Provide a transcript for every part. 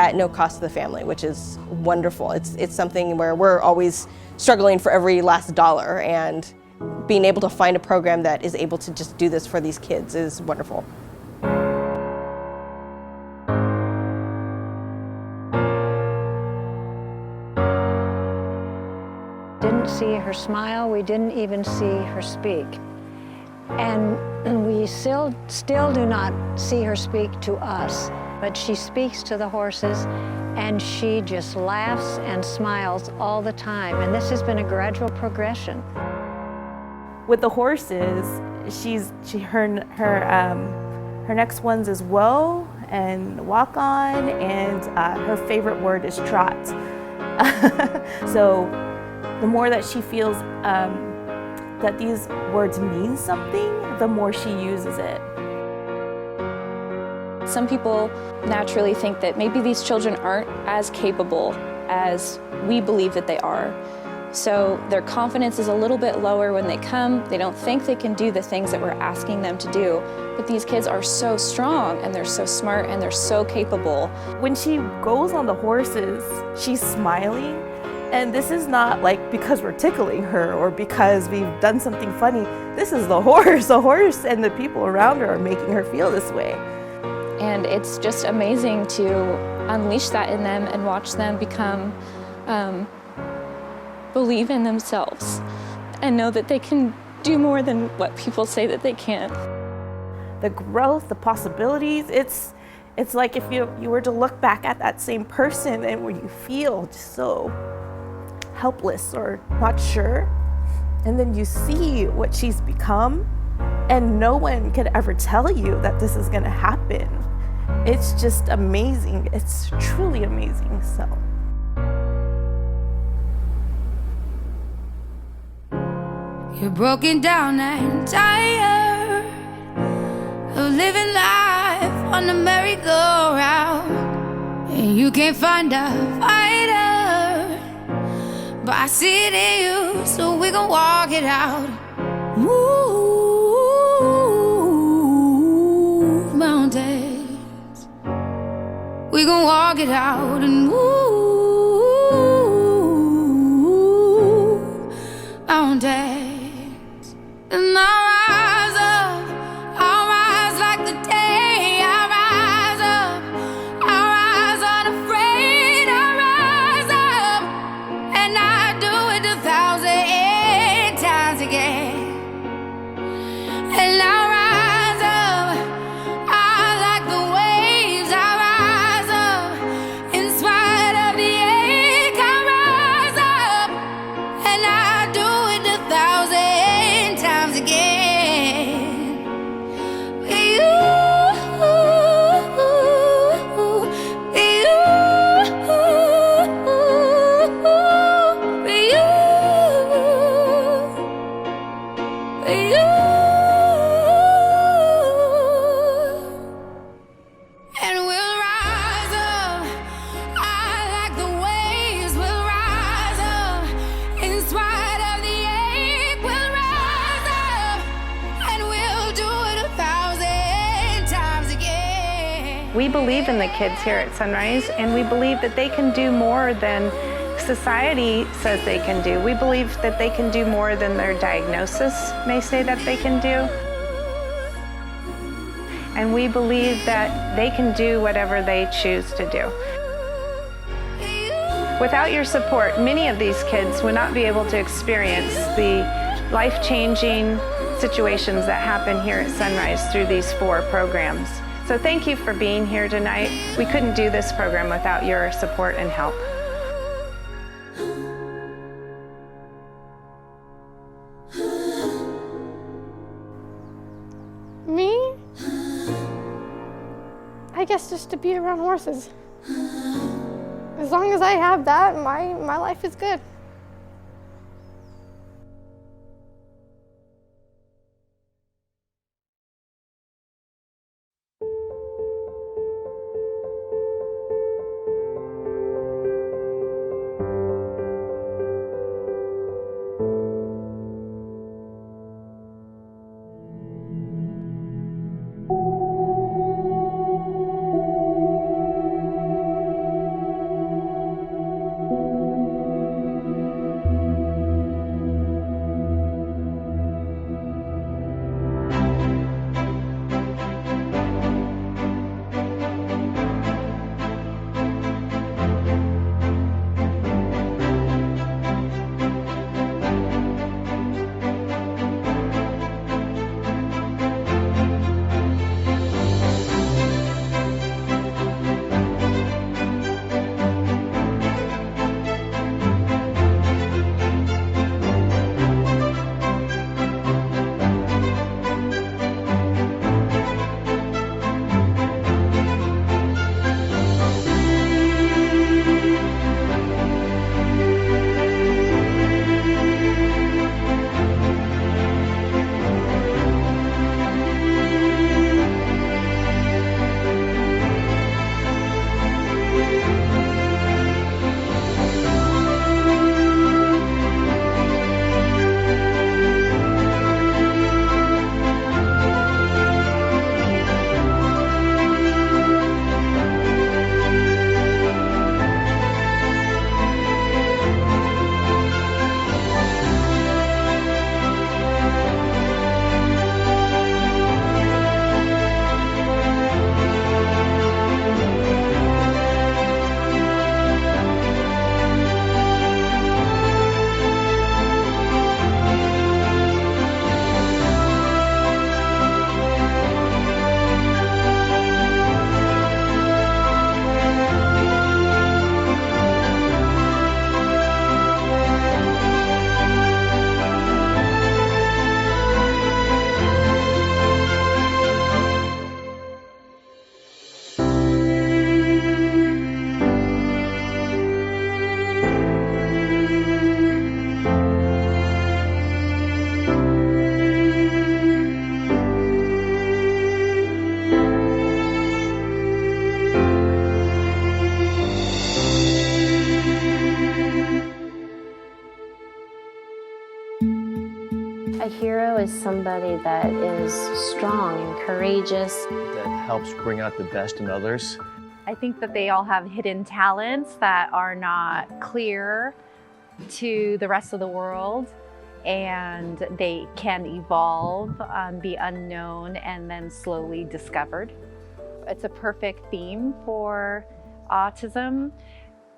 at no cost to the family, which is wonderful. It's something where we're always struggling for every last dollar, and being able to find a program that is able to just do this for these kids is wonderful. Didn't see her smile, we didn't even see her speak. And we still do not see her speak to us, but she speaks to the horses, and she just laughs and smiles all the time. And this has been a gradual progression. With the horses, her next ones is whoa and walk on, and her favorite word is trot. So the more that she feels that these words mean something, the more she uses it. Some people naturally think that maybe these children aren't as capable as we believe that they are. So their confidence is a little bit lower when they come. They don't think they can do the things that we're asking them to do. But these kids are so strong, and they're so smart, and they're so capable. When she goes on the horses, she's smiling. And this is not like because we're tickling her or because we've done something funny. This is the horse. The horse and the people around her are making her feel this way. And it's just amazing to unleash that in them and watch them become, believe in themselves and know that they can do more than what people say that they can't. The growth, the possibilities, it's like if you were to look back at that same person and where you feel just so helpless or not sure, and then you see what she's become, and no one can ever tell you that this is going to happen. It's just amazing. It's truly amazing. So you're broken down and tired of living life on the merry-go-round, and you can't find a fighter, but I see it in you, so we gon' walk it out. Move mountains, we gon' walk it out and move mountains. And I'll rise like the day. I'll rise up, I'll rise unafraid. I'll rise up, and I do it 1,000 times again. And I'll rise up, I like the waves. I'll rise up, in spite of the ache. I'll rise up, and I do it 1,000 times again. And we'll rise up, I like the waves. We'll rise up, in spite of the ache. We'll rise up, and we'll do it 1,000 times again. We believe in the kids here at SonRise, and we believe that they can do more than society says they can do. We believe that they can do more than their diagnosis may say that they can do. And we believe that they can do whatever they choose to do. Without your support, many of these kids would not be able to experience the life-changing situations that happen here at SonRise through these 4 programs. So thank you for being here tonight. We couldn't do this program without your support and help. Me? I guess just to be around horses. As long as I have that, my life is good. A hero is somebody that is strong and courageous. That helps bring out the best in others. I think that they all have hidden talents that are not clear to the rest of the world, and they can evolve, be unknown, and then slowly discovered. It's a perfect theme for autism,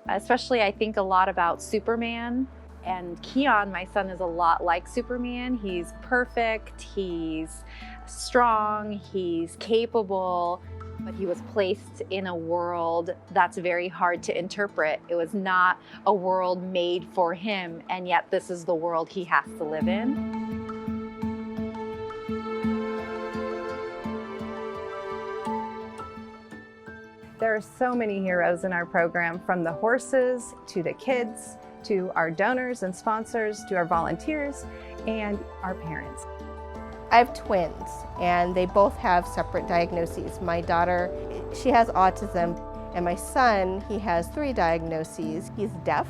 especially I think a lot about Superman. And Keon, my son, is a lot like Superman. He's perfect, he's strong, he's capable, but he was placed in a world that's very hard to interpret. It was not a world made for him, and yet this is the world he has to live in. There are so many heroes in our program, from the horses to the kids, to our donors and sponsors, to our volunteers, and our parents. I have twins, and they both have separate diagnoses. My daughter, she has autism, and my son, he has 3 diagnoses. He's deaf,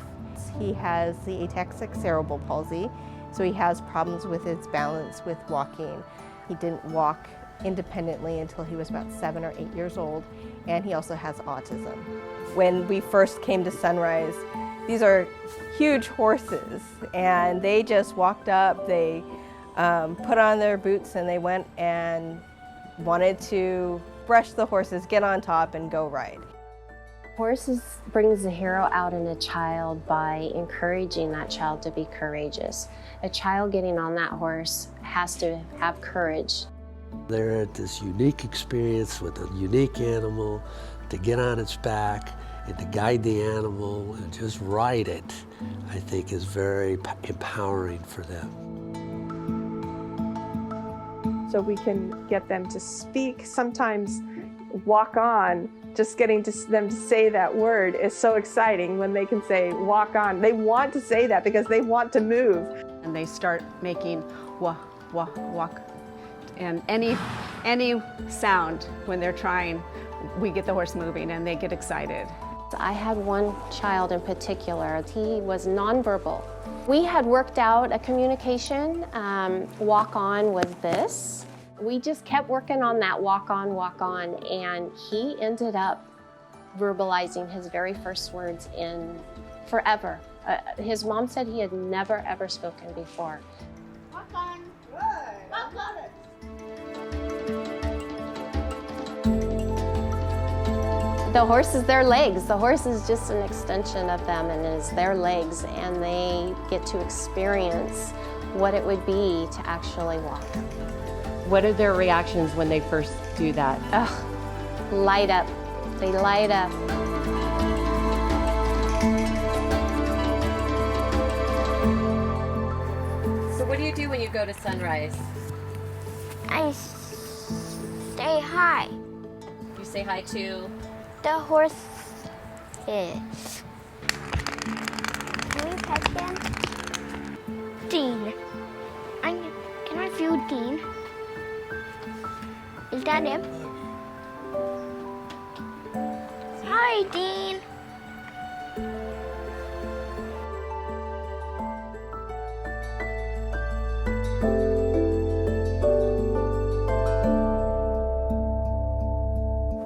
he has the ataxic cerebral palsy, so he has problems with his balance with walking. He didn't walk independently until he was about 7 or 8 years old, and he also has autism. When we first came to SonRise, these are huge horses, and they just walked up, they put on their boots, and they went and wanted to brush the horses, get on top, and go ride. Horses brings the hero out in a child by encouraging that child to be courageous. A child getting on that horse has to have courage. They're at this unique experience with a unique animal, to get on its back and to guide the animal and just ride it, I think is very empowering for them. So we can get them to speak, sometimes walk on. Just getting them to say that word is so exciting when they can say walk on. They want to say that because they want to move. And they start making wah, wah, walk. And any sound when they're trying, we get the horse moving and they get excited. I had one child in particular. He was nonverbal. We had worked out a communication. Walk on was this. We just kept working on that walk on, and he ended up verbalizing his very first words in forever. His mom said he had never ever spoken before. Walk on. Good. Walk on it. The horse is their legs. The horse is just an extension of them and is their legs, and they get to experience what it would be to actually walk. What are their reactions when they first do that? Ugh, light up. They light up. So what do you do when you go to SonRise? I say hi. You say hi to? The horse is. Can we pet him? Dean. Can I feel Dean? Is that him? Hi, Dean.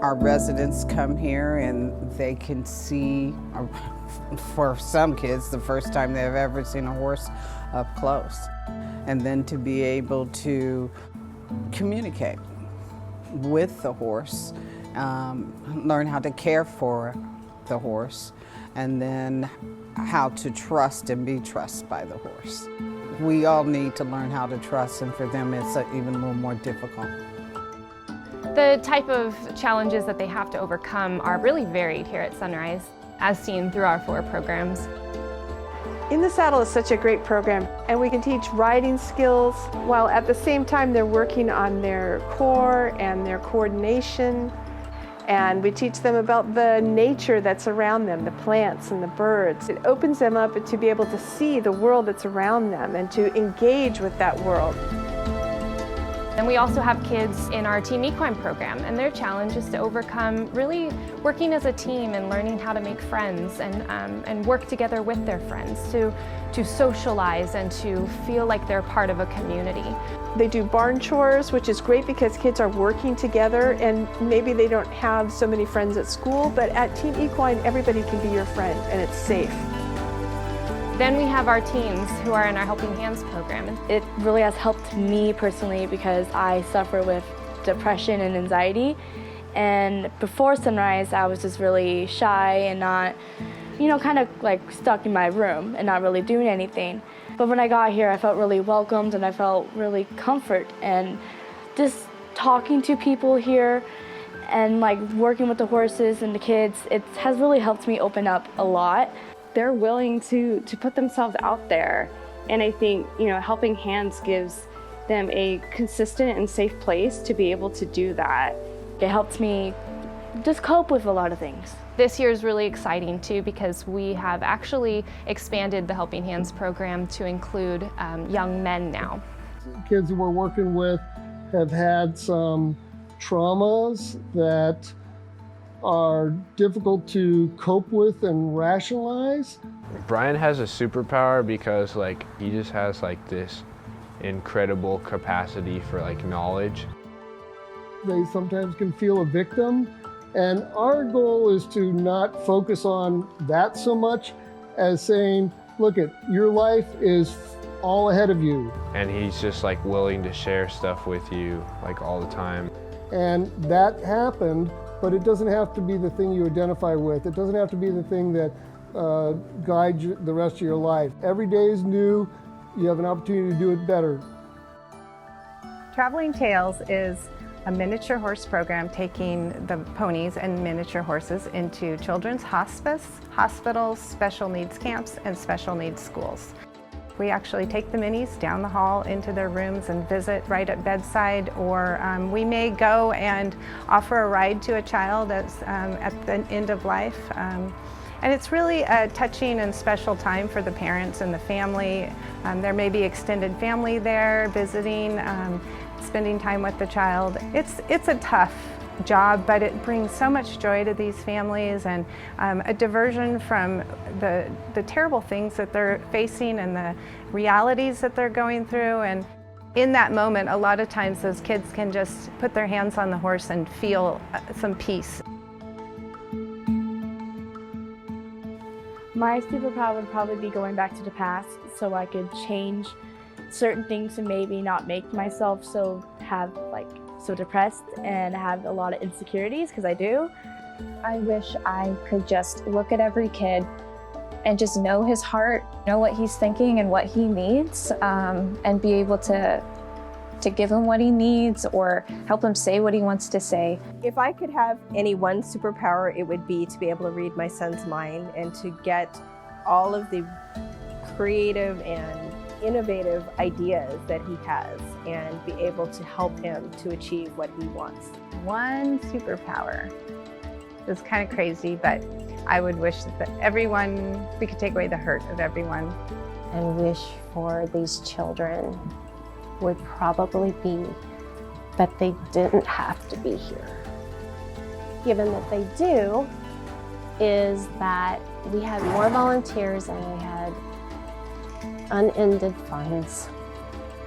Our residents come here and they can see, for some kids, the first time they've ever seen a horse up close. And then to be able to communicate with the horse, learn how to care for the horse, and then how to trust and be trusted by the horse. We all need to learn how to trust, and for them it's even a little more difficult. The type of challenges that they have to overcome are really varied here at SonRise, as seen through our 4 programs. In the Saddle is such a great program, and we can teach riding skills while at the same time they're working on their core and their coordination. And we teach them about the nature that's around them, the plants and the birds. It opens them up to be able to see the world that's around them and to engage with that world. And we also have kids in our Team Equine program, and their challenge is to overcome really working as a team and learning how to make friends and work together with their friends to socialize and to feel like they're part of a community. They do barn chores, which is great because kids are working together and maybe they don't have so many friends at school, but at Team Equine, everybody can be your friend and it's safe. Then we have our teens who are in our Helping Hands program. It really has helped me personally because I suffer with depression and anxiety. And before SonRise, I was just really shy and not, kind of like stuck in my room and not really doing anything. But when I got here, I felt really welcomed and I felt really comfort. And just talking to people here and like working with the horses and the kids, it has really helped me open up a lot. They're willing to put themselves out there. And I think, Helping Hands gives them a consistent and safe place to be able to do that. It helps me just cope with a lot of things. This year is really exciting too because we have actually expanded the Helping Hands program to include young men now. Kids that we're working with have had some traumas that are difficult to cope with and rationalize. Brian has a superpower because he just has this incredible capacity for knowledge. They sometimes can feel a victim, and our goal is to not focus on that so much as saying, look, your life is all ahead of you. And he's just willing to share stuff with you all the time. And that happened, but it doesn't have to be the thing you identify with. It doesn't have to be the thing that guides you the rest of your life. Every day is new. You have an opportunity to do it better. Traveling Tales is a miniature horse program taking the ponies and miniature horses into children's hospice, hospitals, special needs camps, and special needs schools. We actually take the minis down the hall into their rooms and visit right at bedside, or we may go and offer a ride to a child at the end of life. And it's really a touching and special time for the parents and the family. There may be extended family there visiting, spending time with the child. It's a tough job, but it brings so much joy to these families and a diversion from the terrible things that they're facing and the realities that they're going through. And in that moment, a lot of times those kids can just put their hands on the horse and feel some peace. My superpower would probably be going back to the past so I could change certain things and maybe not make myself so depressed and have a lot of insecurities, because I do. I wish I could just look at every kid and just know his heart, know what he's thinking and what he needs, and be able to give him what he needs or help him say what he wants to say. If I could have any one superpower, it would be to be able to read my son's mind and to get all of the creative and innovative ideas that he has and be able to help him to achieve what he wants. One superpower. It's kind of crazy, but I would wish that we could take away the hurt of everyone. And wish for these children would probably be that they didn't have to be here. Given that they do, is that we had more volunteers and we had unended funds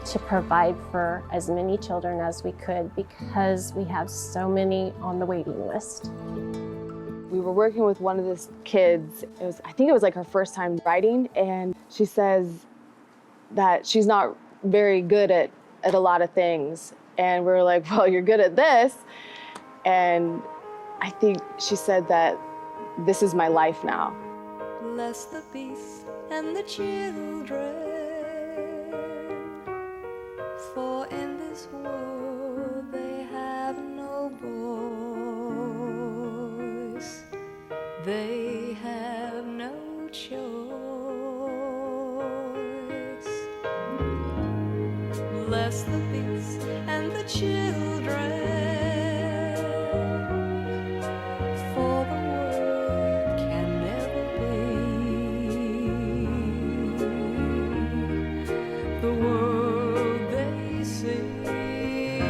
to provide for as many children as we could because we have so many on the waiting list. We were working with one of the kids. I think it was her first time riding, and she says that she's not very good at a lot of things. And we're like, well, you're good at this. And I think she said that this is my life now. Bless the beast and the children, for in this world they have no voice, they have no choice. Bless the beast and the children, for the world can never be the world they see.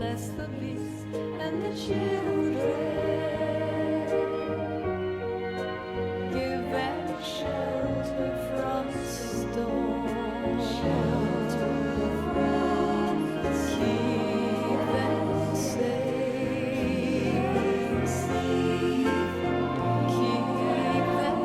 Bless the beast and the children. Give them shelter from the storm. Shelter from the keep them safe. Keep them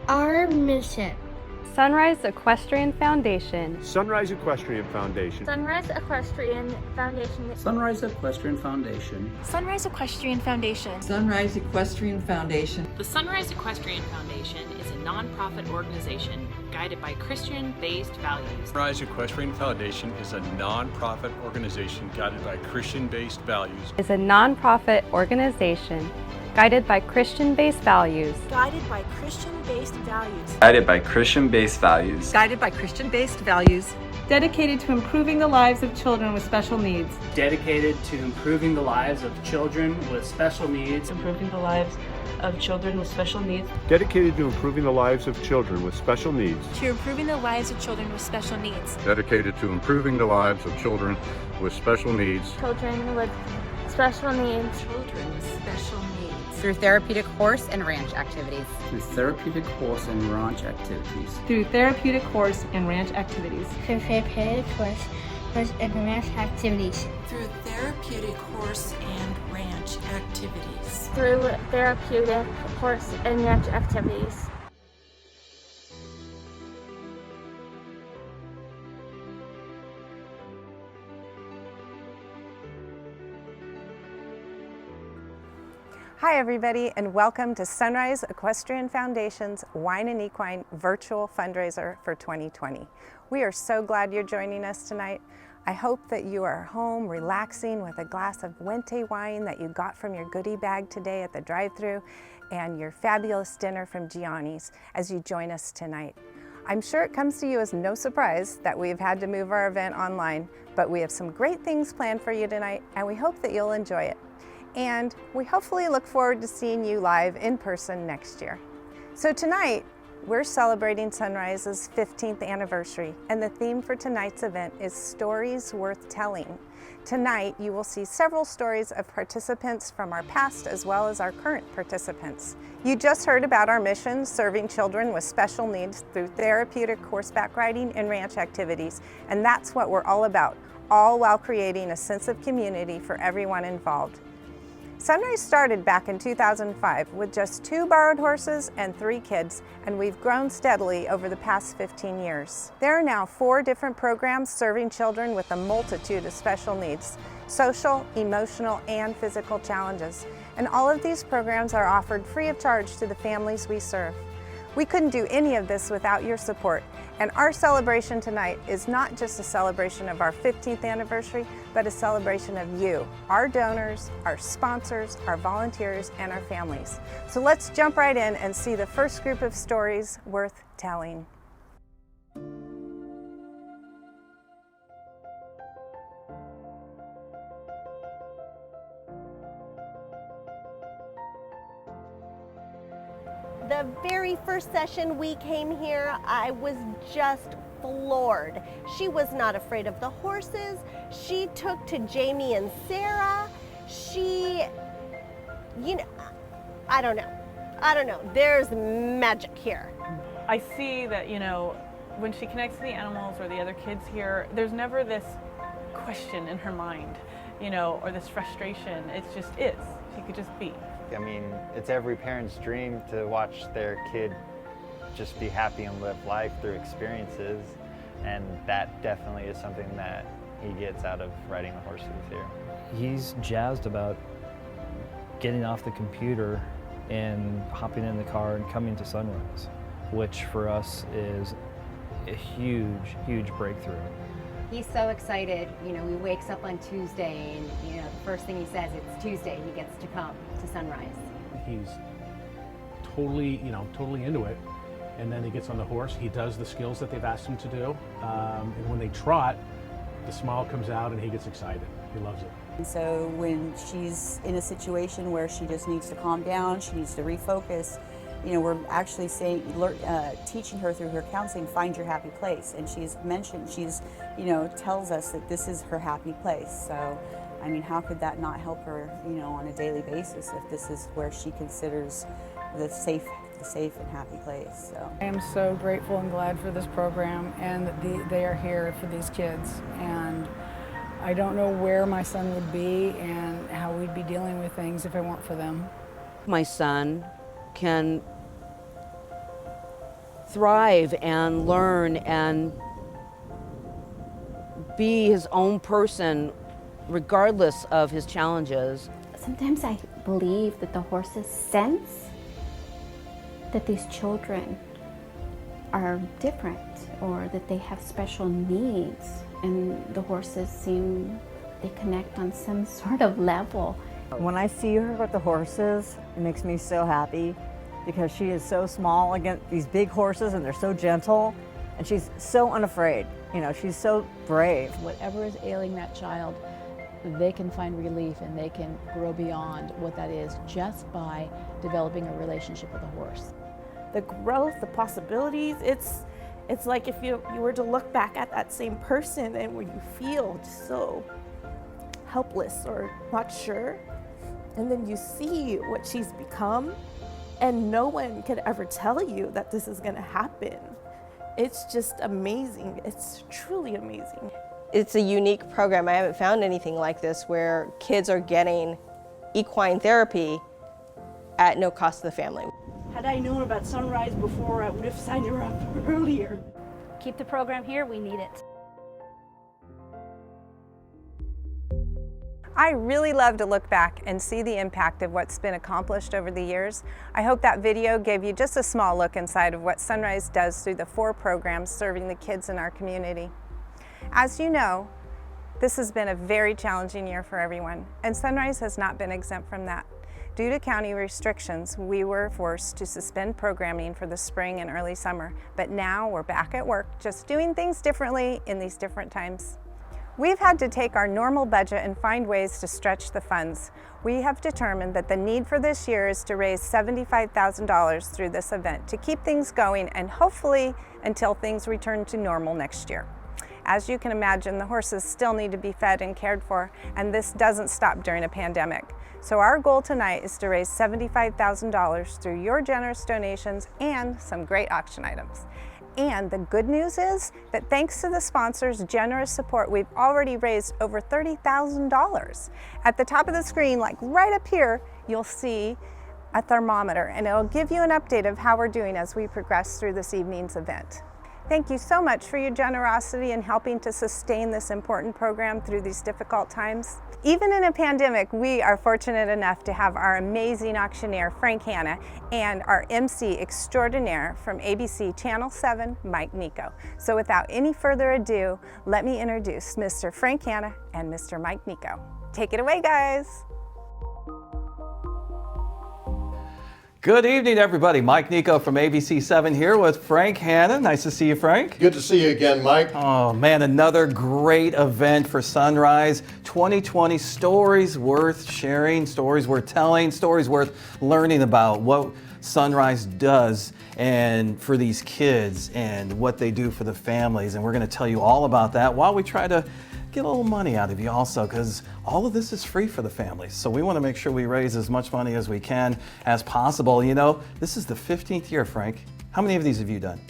Our mission. SonRise Equestrian Foundation. SonRise Equestrian Foundation. SonRise Equestrian Foundation. SonRise Equestrian Foundation. SonRise Equestrian Foundation. SonRise Equestrian Foundation. The SonRise Equestrian Foundation is a nonprofit organization guided by Christian-based values. SonRise Equestrian Foundation is a nonprofit organization guided by Christian-based values. Is a nonprofit organization guided by Christian-based values. Guided by Christian-based values. Guided by Christian-based values. Guided by Christian-based values. Dedicated to improving the lives of children with special needs. Dedicated to improving the lives of children with special needs. Improving the lives of children with special needs. Dedicated to improving the lives of children with special needs. To improving the lives of children with special needs. Dedicated to improving the lives of children with special needs. Children with special needs. Children with special needs. Through therapeutic horse and ranch activities. Through therapeutic horse and ranch activities. Through therapeutic horse and ranch activities. Through therapeutic horse and ranch activities. Through therapeutic horse and ranch activities. Through therapeutic horse and ranch activities. Hi everybody, and welcome to SonRise Equestrian Foundation's Wine and Equine Virtual Fundraiser for 2020. We are so glad you're joining us tonight. I hope that you are home relaxing with a glass of Wente wine that you got from your goodie bag today at the drive-thru and your fabulous dinner from Gianni's as you join us tonight. I'm sure it comes to you as no surprise that we've had to move our event online, but we have some great things planned for you tonight, and we hope that you'll enjoy it. And we hopefully look forward to seeing you live in person next year. So tonight, we're celebrating SonRise's 15th anniversary, and the theme for tonight's event is Stories Worth Telling. Tonight, you will see several stories of participants from our past as well as our current participants. You just heard about our mission serving children with special needs through therapeutic horseback riding and ranch activities, and that's what we're all about, all while creating a sense of community for everyone involved. SonRise started back in 2005 with just 2 borrowed horses and 3 kids, and we've grown steadily over the past 15 years. There are now 4 different programs serving children with a multitude of special needs, social, emotional, and physical challenges. And all of these programs are offered free of charge to the families we serve. We couldn't do any of this without your support, and our celebration tonight is not just a celebration of our 15th anniversary, but a celebration of you, our donors, our sponsors, our volunteers, and our families. So let's jump right in and see the first group of stories worth telling. The very first session we came here, I was just floored. She was not afraid of the horses. She took to Jamie and Sarah. She, I don't know. There's magic here. I see that, when she connects to the animals or the other kids here, there's never this question in her mind, or this frustration. It's just is. She could just be. I mean, it's every parent's dream to watch their kid just be happy and live life through experiences, and that definitely is something that he gets out of riding the horses here. He's jazzed about getting off the computer and hopping in the car and coming to SonRise, which for us is a huge, huge breakthrough. He's so excited. He wakes up on Tuesday and, the first thing he says, it's Tuesday, he gets to come to SonRise. He's totally into it. And then he gets on the horse, he does the skills that they've asked him to do. And when they trot, the smile comes out and he gets excited. He loves it. And so when she's in a situation where she just needs to calm down, she needs to refocus, we're actually teaching her through her counseling, find your happy place. And she's mentioned, tells us that this is her happy place. So, I mean, how could that not help her, on a daily basis if this is where she considers the safe and happy place. So I am so grateful and glad for this program and that they are here for these kids. And I don't know where my son would be and how we'd be dealing with things if it weren't for them. My son can thrive and learn and be his own person regardless of his challenges. Sometimes I believe that the horses sense that these children are different or that they have special needs, and the horses they connect on some sort of level. When I see her with the horses, it makes me so happy because she is so small against these big horses and they're so gentle, and she's so unafraid. She's so brave. Whatever is ailing that child, they can find relief and they can grow beyond what that is just by developing a relationship with a horse. The growth, the possibilities, it's like if you were to look back at that same person and where you feel just so helpless or not sure, and then you see what she's become, and no one could ever tell you that this is going to happen. It's just amazing. It's truly amazing. It's a unique program. I haven't found anything like this where kids are getting equine therapy at no cost to the family. Had I known about SonRise before, I would have signed her up earlier. Keep the program here, we need it. I really love to look back and see the impact of what's been accomplished over the years. I hope that video gave you just a small look inside of what SonRise does through the 4 programs serving the kids in our community. As you know, this has been a very challenging year for everyone, and SonRise has not been exempt from that. Due to county restrictions, we were forced to suspend programming for the spring and early summer, but now we're back at work, just doing things differently in these different times. We've had to take our normal budget and find ways to stretch the funds. We have determined that the need for this year is to raise $75,000 through this event to keep things going and hopefully until things return to normal next year. As you can imagine, the horses still need to be fed and cared for, and this doesn't stop during a pandemic. So our goal tonight is to raise $75,000 through your generous donations and some great auction items. And the good news is that thanks to the sponsors' generous support, we've already raised over $30,000. At the top of the screen, like right up here, you'll see a thermometer, and it'll give you an update of how we're doing as we progress through this evening's event. Thank you so much for your generosity in helping to sustain this important program through these difficult times. Even in a pandemic, we are fortunate enough to have our amazing auctioneer, Frank Hanna, and our MC extraordinaire from ABC Channel 7, Mike Nicco. So without any further ado, let me introduce Mr. Frank Hanna and Mr. Mike Nicco. Take it away, guys. Good evening, everybody. Mike Nicco from ABC 7 here with Frank Hanna. Nice to see you, Frank. Good to see you again, Mike. Oh, man, another great event for SonRise 2020. Stories worth sharing, stories worth telling, stories worth learning about what SonRise does and for these kids and what they do for the families. And we're going to tell you all about that while we try to get a little money out of you also, because all of this is free for the families. So we want to make sure we raise as much money as we can as possible. You know, this is the 15th year, Frank. How many of these have you done?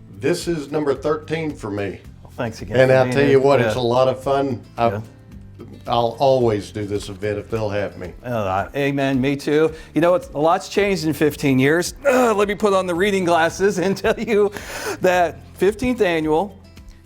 This is number 13 for me. Well, thanks again. And I'll tell you what, it's a lot of fun. I'll always do this event if they'll have me. Amen, me too. You know, a lot's changed in 15 years. Let me put on the reading glasses and tell you that 15th annual.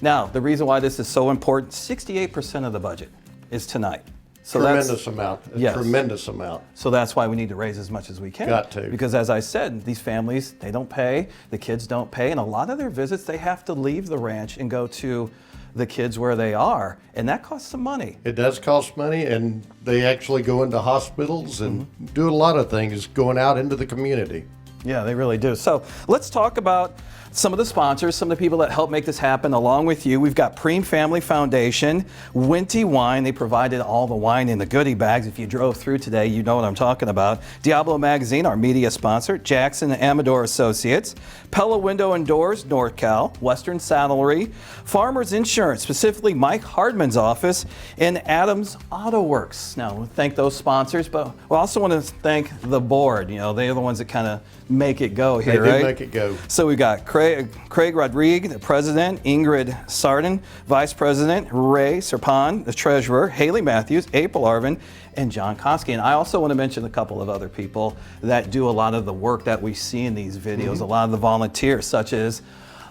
Now, the reason why this is so important, 68% of the budget is tonight. So tremendous amount, tremendous amount. So that's why we need to raise as much as we can. Got to. Because as I said, these families, they don't pay, the kids don't pay, and a lot of their visits, they have to leave the ranch and go to the kids where they are, and that costs some money. It does cost money, and they actually go into hospitals and do a lot of things going out into the community. Yeah, they really do. So let's talk about some of the sponsors, some of the people that help make this happen along with you. We've got Priem Family Foundation, Wente Wine. They provided all the wine in the goodie bags. If you drove through today, you know what I'm talking about. Diablo Magazine, our media sponsor. Jackson and Amador Associates. Pella Window and Doors, NorCal. Western Saddlery. Farmers Insurance, specifically Mike Hardman's office. And Adams Autoworx. Now, we thank those sponsors, but we also want to thank the board. You know, they're the ones that kind of make it go here, right? They do make it go. So we got Craig Rodriguez, the president, Ingrid Sarden, vice president, Ray Serpon, the treasurer, Haley Matthews, April Arvin, and John Koski. And I also want to mention a couple of other people that do a lot of the work that we see in these videos, a lot of the volunteers, such as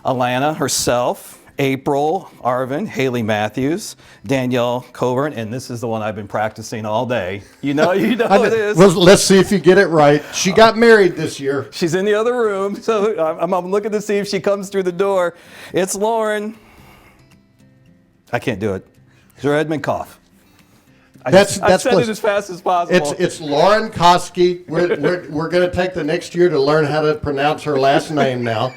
Alana herself, April Arvin, Haley Matthews, Danielle Coburn, and this is the one I've been practicing all day. You know it is. Well, let's see if you get it right. She got married this year. She's in the other room, so I'm looking to see if she comes through the door. It's Lauren. I can't do it. Zherebnenkov. I said it as fast as possible. It's Lauren Koski. We're going to take the next year to learn how to pronounce her last name now.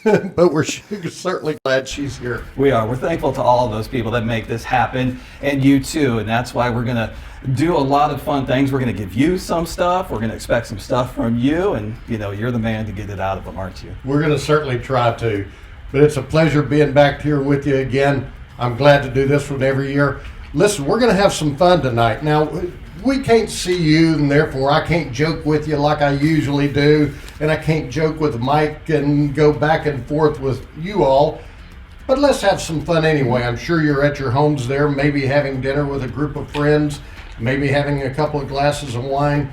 But we're certainly glad she's here. We are. We're thankful to all of those people that make this happen, and you too. And that's why we're going to do a lot of fun things. We're going to give you some stuff. We're going to expect some stuff from you, and you know, you're the man to get it out of them, aren't you? We're going to certainly try to. But it's a pleasure being back here with you again. I'm glad to do this one every year. Listen, we're going to have some fun tonight. Now, we can't see you, and therefore I can't joke with you like I usually do, and I can't joke with Mike and go back and forth with you all. But let's have some fun anyway. I'm sure you're at your homes there, maybe having dinner with a group of friends, maybe having a couple of glasses of wine.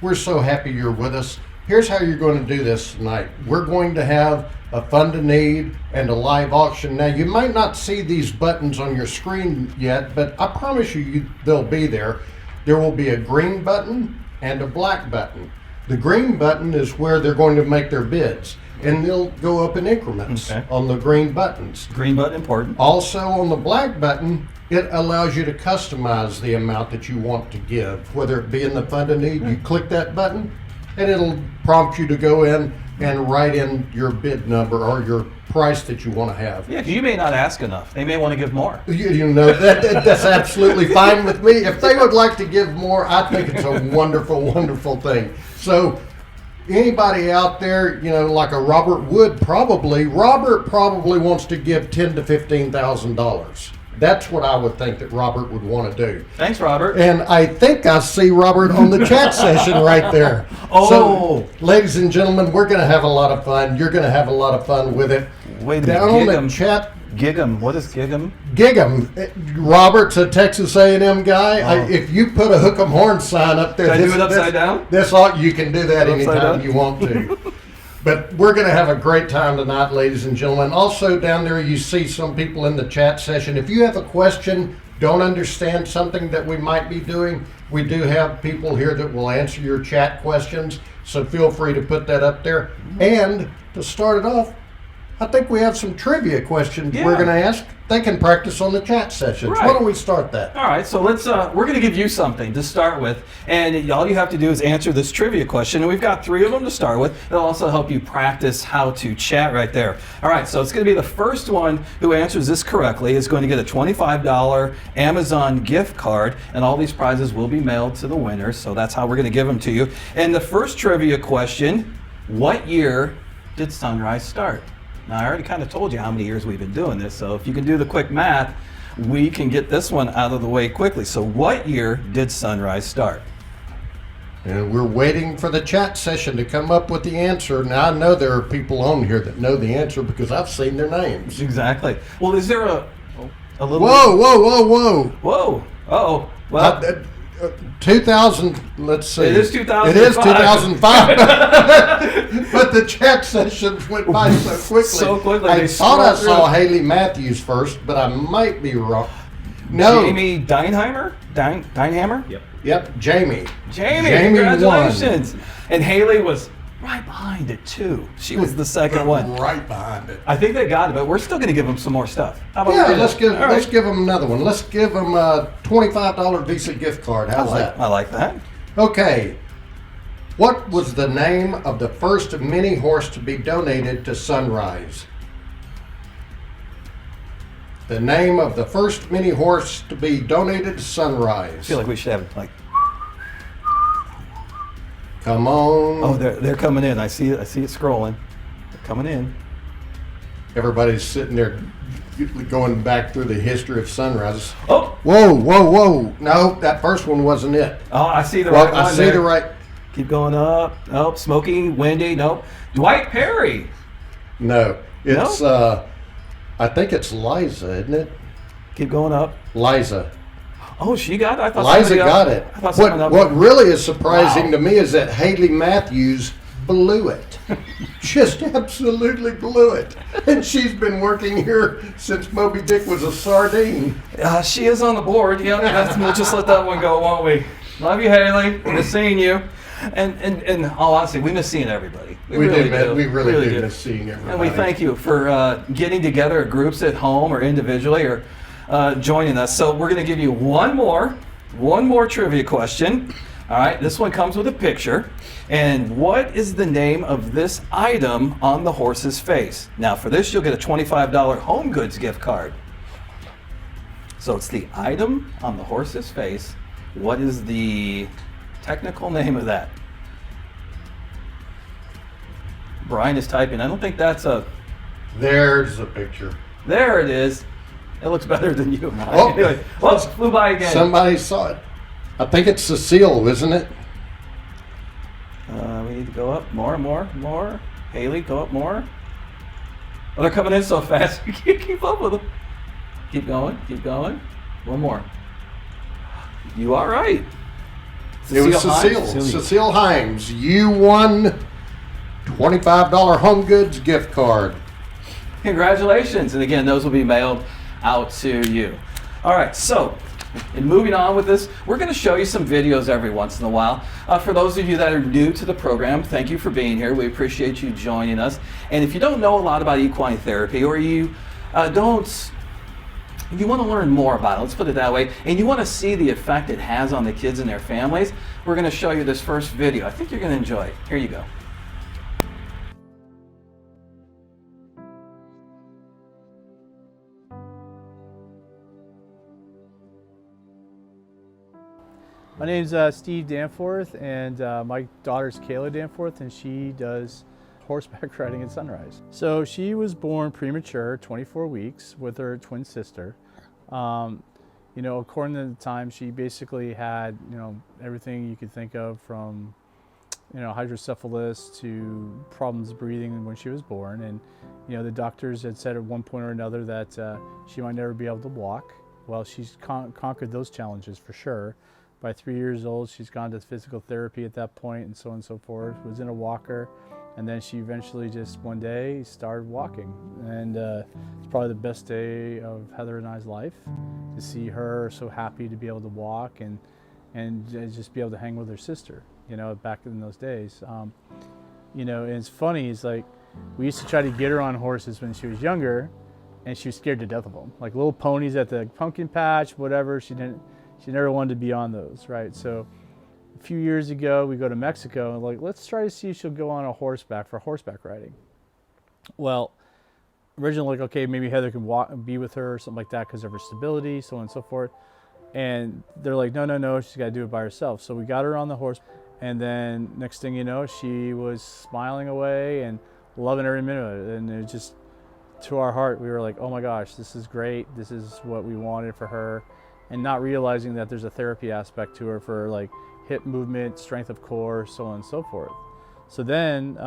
We're so happy you're with us. here's how you're going to do this tonight. We're going to have a fund to need and a live auction. Now, you might not see these buttons on your screen yet, but I promise you they'll be there. There will be a green button and a black button. The green button is where they're going to make their bids, and they'll go up in increments on the green buttons. Green button important. Also on the black button, it allows you to customize the amount that you want to give, whether it be in the fund of need. You click that button and it'll prompt you to go in and write in your bid number or your price that you want to have. Yeah, because you may not ask enough. They may want to give more. You know, that's absolutely fine with me. If they would like to give more, I think it's a wonderful, wonderful thing. So anybody out there, you know, like a Robert probably wants to give $10,000 to $15,000. That's what I would think that Robert would want to do. Thanks, Robert. And I think I see Robert on the chat session right there. Oh. So, ladies and gentlemen, we're going to have a lot of fun. You're going to have a lot of fun with it. Wait a Down minute. on the chat. Gig'em. What is Gig'em? Gig'em. Robert's a Texas A&M guy. Oh. If you put a hook 'em horn sign up there, Can I do it upside down? That's all. You can do that Upside anytime down? you want to. But we're going to have a great time tonight, ladies and gentlemen. Also down there, you see some people in the chat session. If you have a question, don't understand something that we might be doing, we do have people here that will answer your chat questions. So feel free to put that up there. And to start it off, I think we have some trivia questions we're going to ask. They can practice on the chat sessions. Right. Why don't we start that? All right, so let's. We're going to give you something to start with, and all you have to do is answer this trivia question. And we've got 3 of them to start with. It'll also help you practice how to chat right there. All right, so it's going to be the first one who answers this correctly is going to get a $25 Amazon gift card, and all these prizes will be mailed to the winners. So that's how we're going to give them to you. And the first trivia question: what year did SonRise start? Now, I already kind of told you how many years we've been doing this, so if you can do the quick math, we can get this one out of the way quickly. So what year did SonRise start? And we're waiting for the chat session to come up with the answer. Now, I know there are people on here that know the answer because I've seen their names. Exactly. Well, is there a little... Whoa, whoa, whoa, whoa. Whoa. Uh-oh. Well... 2000, let's see. It is 2005. It is 2005. But the chat sessions went by so quickly. So quickly. I thought I saw Haley Matthews first, but I might be wrong. No. Jamie Dineheimer? Dinehammer? Yep, Jamie. Jamie, congratulations. And Haley was right behind it, too. She was the second one. Right behind it. I think they got it, but we're still going to give them some more stuff. How about let's give them another one. Let's give them a $25 Visa gift card. How's that? I like that. Okay. What was the name of the first mini horse to be donated to SonRise? The name of the first mini horse to be donated to SonRise. I feel like we should have like... Come on. Oh, they're coming in. I see it scrolling. They're coming in. Everybody's sitting there going back through the history of SonRise. Oh! Whoa, whoa, whoa. No, that first one wasn't it. Oh, I see the right one. I see the right. Keep going up. Nope. Smokey, Wendy. Nope. Dwight Perry. No. It's, I think it's Liza, isn't it? Keep going up. Liza. Oh, she got it? I thought Liza got it. What really is surprising to me is that Haley Matthews blew it. Just absolutely blew it. And she's been working here since Moby Dick was a sardine. She is on the board. Yeah, we'll just let that one go, won't we? Love you, Haley. Miss seeing you. And all honesty, we miss seeing everybody. We really do. We really do miss seeing everybody. And we thank you for getting together at groups at home or individually or joining us. So we're going to give you one more trivia question. All right, this one comes with a picture. And what is the name of this item on the horse's face? Now for this, you'll get a $25 Home Goods gift card. So it's the item on the horse's face. What is the technical name of that? Brian is typing. I don't think that's a... There's a picture. There it is. It looks better than you. Oh, anyway, flew by again. Somebody saw it. I think it's Cecile, isn't it? We need to go up more. Haley, go up more. Oh, they're coming in so fast. You can't keep up with them. Keep going. One more. You are right. It was Cecile. Cecile Himes. You won $25 Home Goods gift card. Congratulations. And again, those will be mailed out to you. All right, so and moving on with this, we're going to show you some videos every once in a while. For those of you that are new to the program, thank you for being here. We appreciate you joining us. And if you don't know a lot about equine therapy, or you you want to learn more about it, let's put it that way, and you want to see the effect it has on the kids and their families, we're going to show you this first video. I think you're going to enjoy it. Here you go. My name's Steve Danforth, and my daughter's Kayla Danforth, and she does horseback riding at SonRise. So she was born premature, 24 weeks, with her twin sister. You know, according to the time, she basically had, you know, everything you could think of, from, you know, hydrocephalus to problems breathing when she was born. And, you know, the doctors had said at one point or another that she might never be able to walk. Well, she's conquered those challenges for sure. By 3 years old, she's gone to physical therapy at that point, and so on and so forth, was in a walker. And then she eventually just one day started walking. And it's probably the best day of Heather and I's life, to see her so happy to be able to walk and just be able to hang with her sister, you know, back in those days. You know, and it's funny, it's like, we used to try to get her on horses when she was younger, and she was scared to death of them. Like little ponies at the pumpkin patch, whatever, she never wanted to be on those, right? So a few years ago, we go to Mexico, and like, let's try to see if she'll go on a horseback for horseback riding. Well, originally, like, okay, maybe Heather can be with her or something like that because of her stability, so on and so forth. And they're like, no, she's got to do it by herself. So we got her on the horse, and then next thing you know, she was smiling away and loving every minute of it. And it just, to our heart, we were like, oh my gosh, this is great. This is what we wanted for her. And not realizing that there's a therapy aspect to her for like hip movement, strength of core, so on and so forth. So then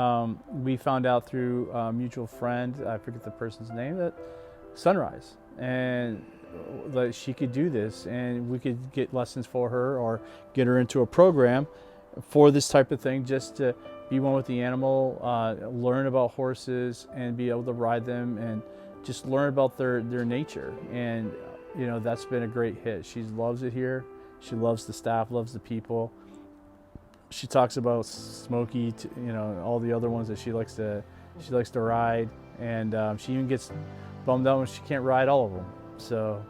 we found out through a mutual friend, I forget the person's name, that SonRise, and that she could do this, and we could get lessons for her or get her into a program for this type of thing, just to be one with the animal, learn about horses and be able to ride them, and just learn about their nature. And you know, that's been a great hit. She loves it here. She loves the staff, loves the people. She talks about Smokey, you know, all the other ones that she likes to ride, and she even gets bummed out when she can't ride all of them. So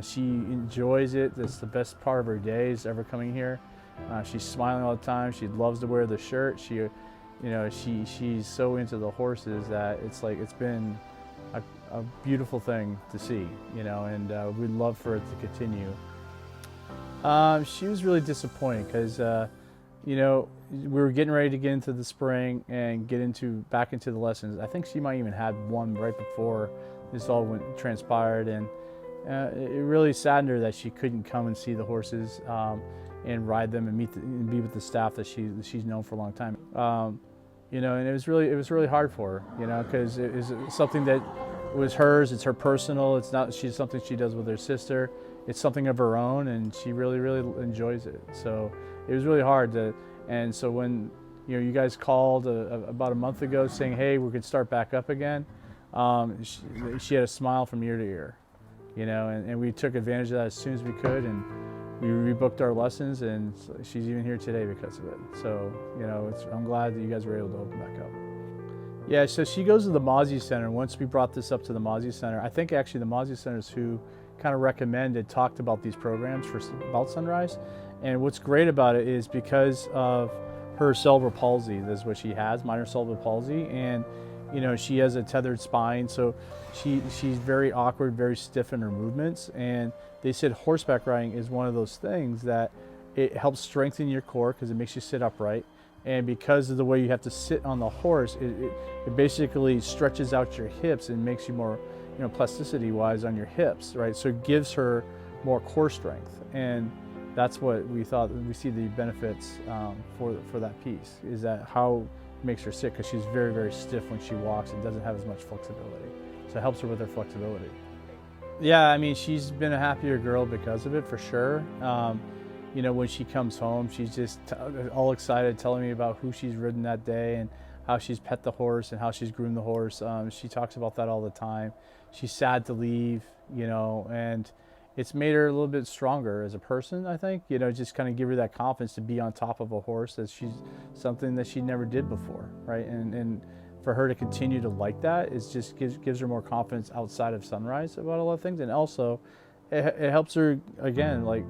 she enjoys it. That's the best part of her day, is ever coming here. She's smiling all the time. She loves to wear the shirt. She, you know, she's so into the horses that it's like, it's been a beautiful thing to see, you know, and we'd love for it to continue. She was really disappointed because, you know, we were getting ready to get into the spring and get back into the lessons. I think she might even had one right before this all transpired, and it really saddened her that she couldn't come and see the horses and ride them and be with the staff that she's known for a long time. You know, and it was really hard for her, you know, because it was something that was hers. It's her personal. It's not something she does with her sister. It's something of her own, and she really enjoys it. So it was really hard to. And so when, you know, you guys called about a month ago saying, hey, we could start back up again, she had a smile from ear to ear, you know, and we took advantage of that as soon as we could, and we rebooked our lessons, and she's even here today because of it. So, you know, I'm glad that you guys were able to open back up. Yeah, so she goes to the Mozzie Center. Once we brought this up to the Mozzie Center, I think actually the Mozzie Center is who kind of talked about these programs about SonRise. And what's great about it is because of her cerebral palsy, that's what she has, minor cerebral palsy, and you know, she has a tethered spine, so she's very awkward, very stiff in her movements. And they said horseback riding is one of those things that it helps strengthen your core because it makes you sit upright. And because of the way you have to sit on the horse, it basically stretches out your hips and makes you more, you know, plasticity-wise on your hips, right? So it gives her more core strength, and that's what we thought. We see the benefits for that piece, is that how it makes her sit, because she's very stiff when she walks and doesn't have as much flexibility. So it helps her with her flexibility. Yeah, I mean, she's been a happier girl because of it, for sure. You know, when she comes home, she's just all excited, telling me about who she's ridden that day. And how she's pet the horse and how she's groomed the horse. She talks about that all the time. She's sad to leave, you know, and it's made her a little bit stronger as a person, I think, you know, just kind of give her that confidence to be on top of a horse. That she's something that she never did before, right? And for her to continue to like that, it just gives her more confidence outside of SonRise about a lot of things. And also it helps her, again, like,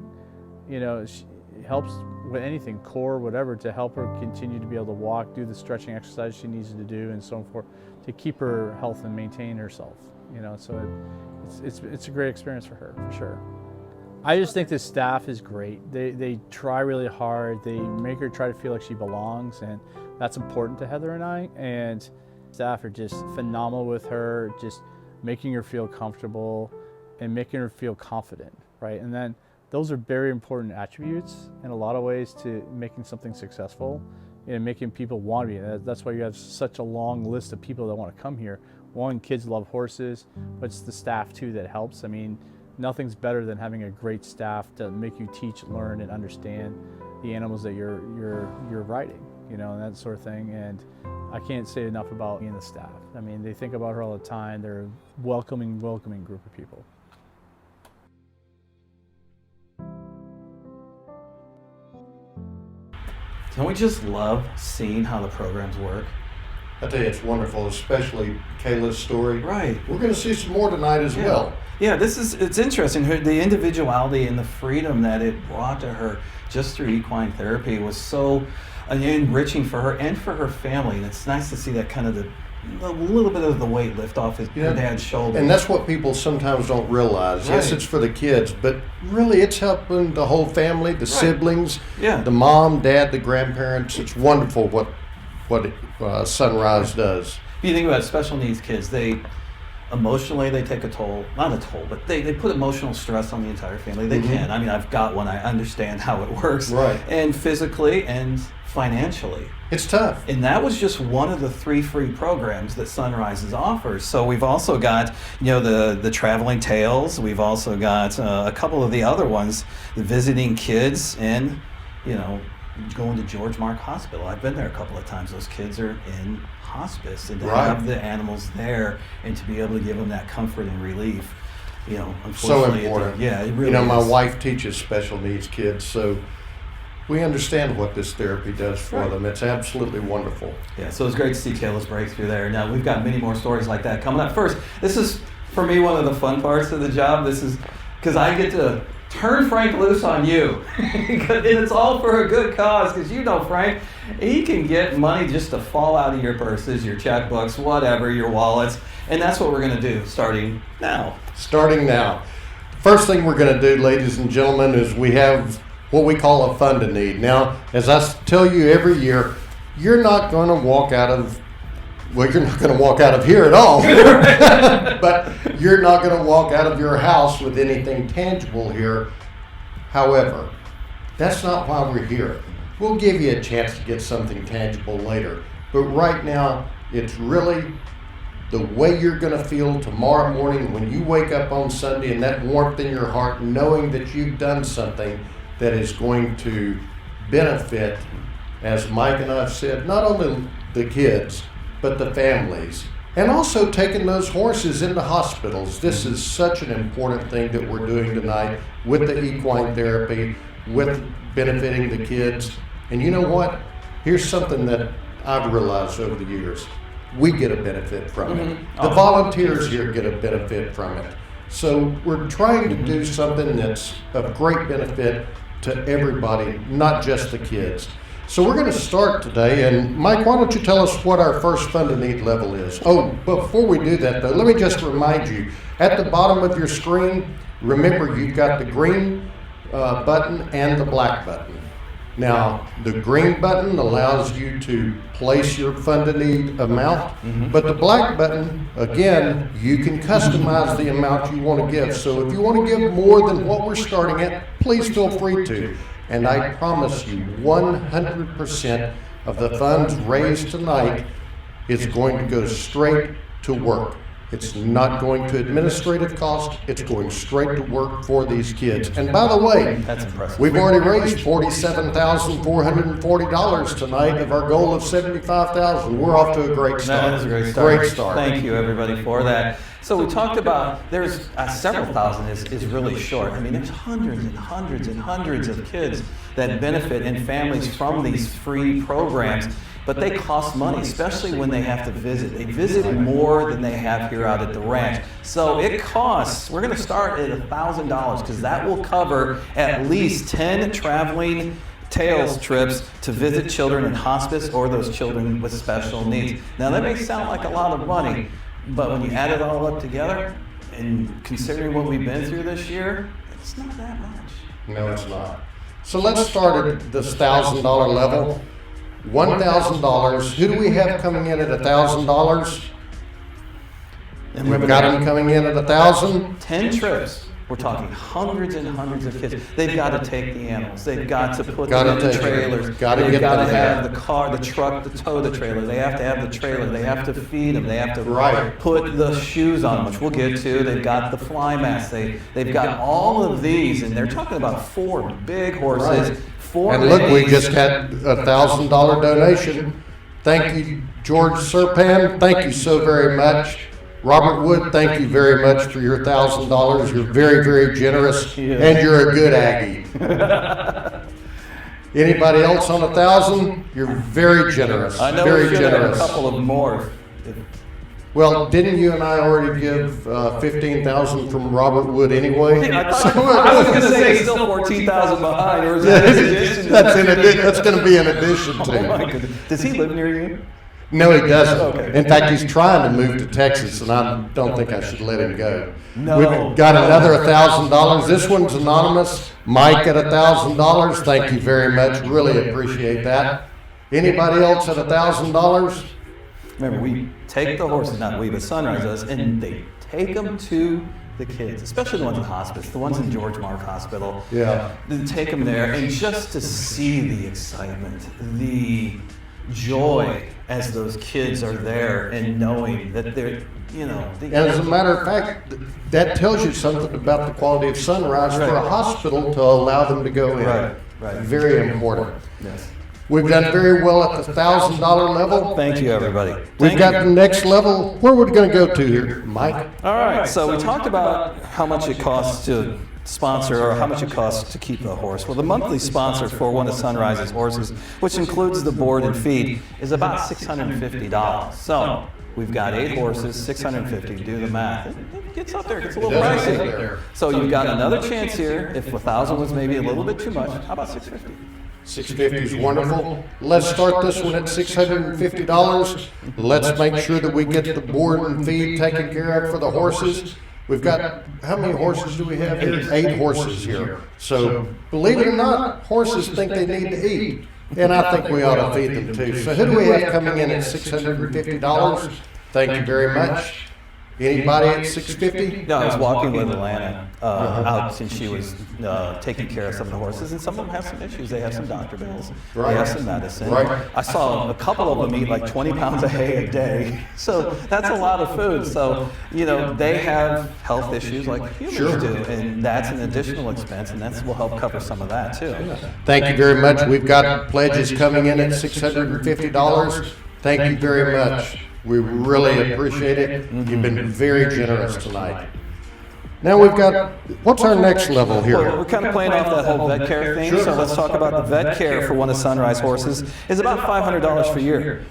you know, it helps with anything, core, whatever, to help her continue to be able to walk, do the stretching exercise she needs to do, and so forth, to keep her health and maintain herself, you know. So it's a great experience for her, for sure. I just think the staff is great. They try really hard. They make her try to feel like she belongs, and that's important to Heather and I. And staff are just phenomenal with her, just making her feel comfortable and making her feel confident, right? And then those are very important attributes in a lot of ways to making something successful and making people want to be. That's why you have such a long list of people that want to come here. One, kids love horses, but it's the staff too that helps. I mean, nothing's better than having a great staff to make you teach, learn, and understand the animals that you're riding, you know, and that sort of thing. And I can't say enough about being the staff. I mean, they think about her all the time. They're a welcoming group of people. Don't we just love seeing how the programs work? I tell you, it's wonderful, especially Kayla's story. Right. We're going to see some more tonight as well. Yeah, it's interesting. The individuality and the freedom that it brought to her just through equine therapy was so enriching for her and for her family. And it's nice to see that kind of a little bit of the weight lift off her dad's shoulders. And that's what people sometimes don't realize. Yes, it's for the kids, but really it's helping the whole family, the siblings, the mom, dad, the grandparents. It's wonderful what SonRise does. If you think about special needs kids, emotionally they take a toll, not a toll, but they put emotional stress on the entire family. They can. I mean, I've got one. I understand how it works. Right. And physically and financially. It's tough. And that was just one of the 3 free programs that SonRise offers. So we've also got, you know, the traveling tales. We've also got a couple of the other ones, the visiting kids, and, you know, going to George Mark Hospital. I've been there a couple of times. Those kids are in hospice, and to have the animals there and to be able to give them that comfort and relief, you know, unfortunately, so important. It really you know, my is. wife teaches special needs kids, so we understand what this therapy does for them. It's absolutely wonderful. Yeah, so it's great to see Kayla's breakthrough there. Now, we've got many more stories like that coming up. First, this is, for me, one of the fun parts of the job. This is because I get to turn Frank loose on you. And it's all for a good cause, because you know Frank, he can get money just to fall out of your purses, your checkbooks, whatever, your wallets. And that's what we're going to do starting now. Starting now. First thing we're going to do, ladies and gentlemen, is we have what we call a fund a need. Now, as I tell you every year, you're not going to walk out of, well, you're not going to walk out of here at all, but you're not going to walk out of your house with anything tangible here. However, that's not why we're here. We'll give you a chance to get something tangible later, but right now, it's really the way you're going to feel tomorrow morning when you wake up on Sunday, and that warmth in your heart, knowing that you've done something that is going to benefit, as Mike and I have said, not only the kids, but the families. And also taking those horses into hospitals. This is such an important thing that we're doing tonight with the equine therapy, with benefiting the kids. And you know what? Here's something that I've realized over the years. We get a benefit from it. The volunteers here get a benefit from it. So we're trying to do something that's of great benefit to everybody, not just the kids. So we're going to start today, and Mike, why don't you tell us what our first fund a need level is? Oh, before we do that though, let me just remind you, at the bottom of your screen, remember you've got the green button and the black button. Now, the green button allows you to place your fund a need amount, but the black button, again, you can customize the amount you want to give. So if you want to give more than what we're starting at, please feel free to. And I promise you, 100% of the funds raised tonight is going to go straight to work. It's not going to administrative cost. It's going straight to work for these kids. And by the way, that's impressive. We've already raised $47,440 tonight of our goal of $75,000. We're off to a great start. That is a great start. Great start. Thank you, everybody, for that. So we talked about there's several thousand is really short. I mean, there's hundreds and hundreds and hundreds of kids that benefit and families from these free programs. But they cost money, especially when they have to visit. They visit more than they have here out at the ranch. So it costs, we're gonna start at $1,000 because that will cover at least 10 traveling tails trips to visit children in hospice or those children with special needs. Now that may sound like a lot of money, but when you add it all up together and considering what we've been through this year, it's not that much. No, it's not. So let's start at this $1,000 level. $1,000. Who do we have coming in at $1,000? And we've got them coming in at $1,000. 10 trips. We're talking hundreds and hundreds of kids. They've got to take the animals. They've got to put them in the trailers. They've got to have the car, the truck to tow the trailer. They have to have the trailer. They have to feed them. They have to put the shoes on, which we'll get to. They've got the fly mats. They've got all of these, and they're talking about 4 big horses. And look, we just had a $1,000 donation. Thank you, George Serpan. Thank you so very much. Robert Wood, thank you very much for your $1,000. You're very, very generous, and you're a good Aggie. Anybody else on 1,000? You're very generous. I know very we generous. Have a couple of more. Well, didn't you and I already give $15,000 from Robert Wood anyway? I was going to say still $14,000 behind. Or is that in addition? That's going to be in addition to. Oh my goodness. Does he live near you? No, he doesn't. Okay. In fact, he's trying to move to Texas, and I don't think I should let him go. No. We've got another $1,000. This one's anonymous. Mike at $1,000. Thank you very much. Really appreciate that. Anybody else at $1,000? Remember, we take the horses, not we, but SonRise does, and they take them to the kids, especially the ones in hospice, the ones in George Mark Hospital. Yeah. They take them there, and just to see the excitement, the joy as those kids are there and knowing that they're, you know. And as a matter of fact, that tells you something about the quality of SonRise for a hospital to allow them to go in. Right. Very important. Yes. We've done very well at the $1,000 level. Thank you, everybody. We've got the next level. Where are we going to go to here, Mike? All right, so we talked about how much it costs to sponsor or how much it costs to keep a horse. Well, the monthly sponsor for one of SonRise's horses, which includes the board and feed, is about $650. So we've got 8 horses, $650. Do the math. It gets up there. It gets a little pricey. So you've got another chance here. If 1,000 was maybe a little bit too much, how about $650? $650 is wonderful. Let's start this one at $650. Let's make sure that we get the board and feed taken care of for the horses. We've got, how many horses do we have here? 8 horses here. So believe it or not, horses think they need to eat. And I think we ought to feed them too. So who do we have coming in at $650? Thank you very much. Anybody at $650? No, I was walking with Alana out since she was taking care of some of the horses, and some of them have some issues. They have some doctor bills. They have some medicine. I saw a couple of them eat like 20 pounds of hay a day. So that's a lot of food. So, you know, they have health issues like humans do, and that's an additional expense, and that will help cover some of that too. Thank you very much. We've got pledges coming in at $650. Thank you very much. We really appreciate it. You've been very generous tonight. Now we've got, what's our next level here? Well, we're kind of playing off that whole vet care thing, so let's talk about the vet care for one of SonRise horses. Is about $500 per year.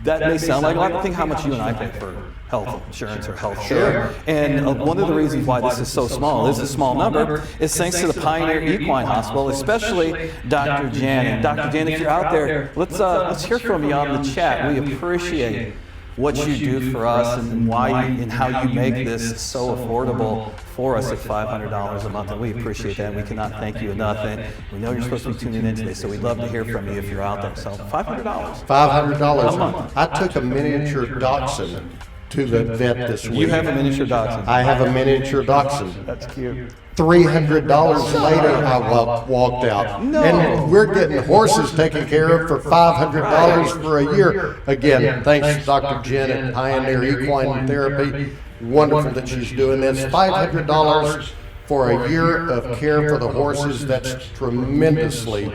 That may sound like a lot, but think how much you and I pay for health insurance or health care. And one of the reasons why this is so small, this is a small number, is thanks to the Pioneer Equine Hospital, especially Dr. Jan. Dr. Jan, if you're out there, let's hear from you on the chat. We appreciate what you do for us and why and how you make this so affordable for us at $500 a month, and we appreciate that, and we cannot thank you enough. And we know you're supposed to be tuning in today, so we'd love to hear from you if you're out there. So $500. $500 a month. I took a miniature dachshund to the vet this week. You have a miniature dachshund. I have a miniature dachshund. That's cute. $300 later, I walked out. No. And we're getting horses taken care of for $500 for a year. Again, thanks to Dr. Jen at Pioneer Equine Therapy. Wonderful that she's doing this. $500 for a year of care for the horses. That's tremendously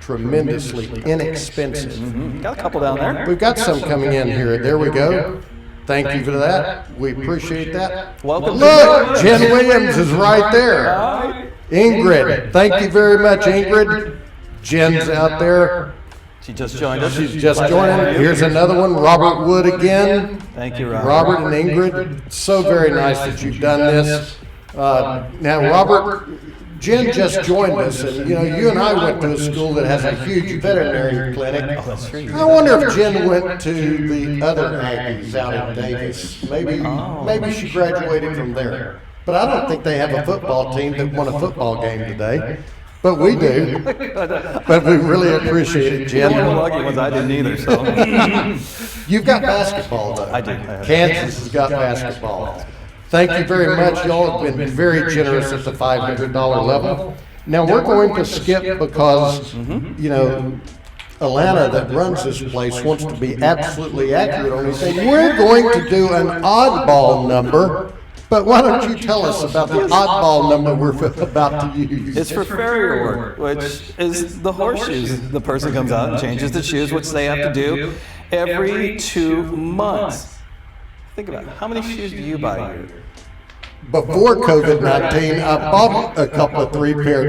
inexpensive. Mm-hmm. Got a couple down there. We've got some coming in here. There we go. Thank you for that. We appreciate that. Welcome. Look, Jen Williams is right there. Ingrid, thank you very much, Ingrid. Jen's out there. She just joined us. She's just joining. Here's another one, Robert Wood again. Thank you, Robert. Robert and Ingrid, so very nice that you've done this. Now, Robert, Jen just joined us, and you and I went to a school that has a huge veterinary clinic. I wonder if Jen went to the other Aggies out in Davis. Maybe she graduated from there. But I don't think they have a football team that won a football game today. But we do. But we really appreciate it, Jen. One of the lucky ones I didn't either, so. You've got basketball, though. I do. Kansas has got basketball. Thank you very much. Y'all have been very generous at the $500 level. Now we're going to skip because, Alana that runs this place wants to be absolutely accurate on anything. We're going to do an oddball number, but why don't you tell us about the oddball number we're about to use? It's for farrier work, which is the horseshoes. The person comes out and changes the shoes, which they have to do every 2 months. Think about it. How many shoes do you buy a year? Before COVID-19, I bought a couple of 3 pair.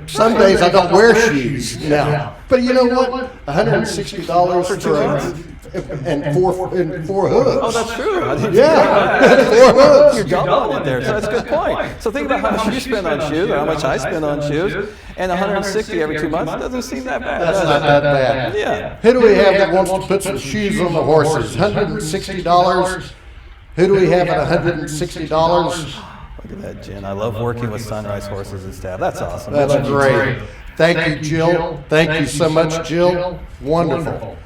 Some days I don't wear shoes now. But you know what? $160 for four hooves. Oh, that's true. Yeah, 4 hooves. You're doubling it there, so that's a good point. So think about how much you spend on shoes, or how much I spend on shoes, and $160 every 2 months doesn't seem that bad. That's not that bad. Yeah. Who do we have that wants to put some shoes on the horses? $160. Who do we have at $160? Look at that, Jen. I love working with SonRise horses and staff. That's awesome. That's great. Thank you, Jill. Thank you so much, Jill. Wonderful.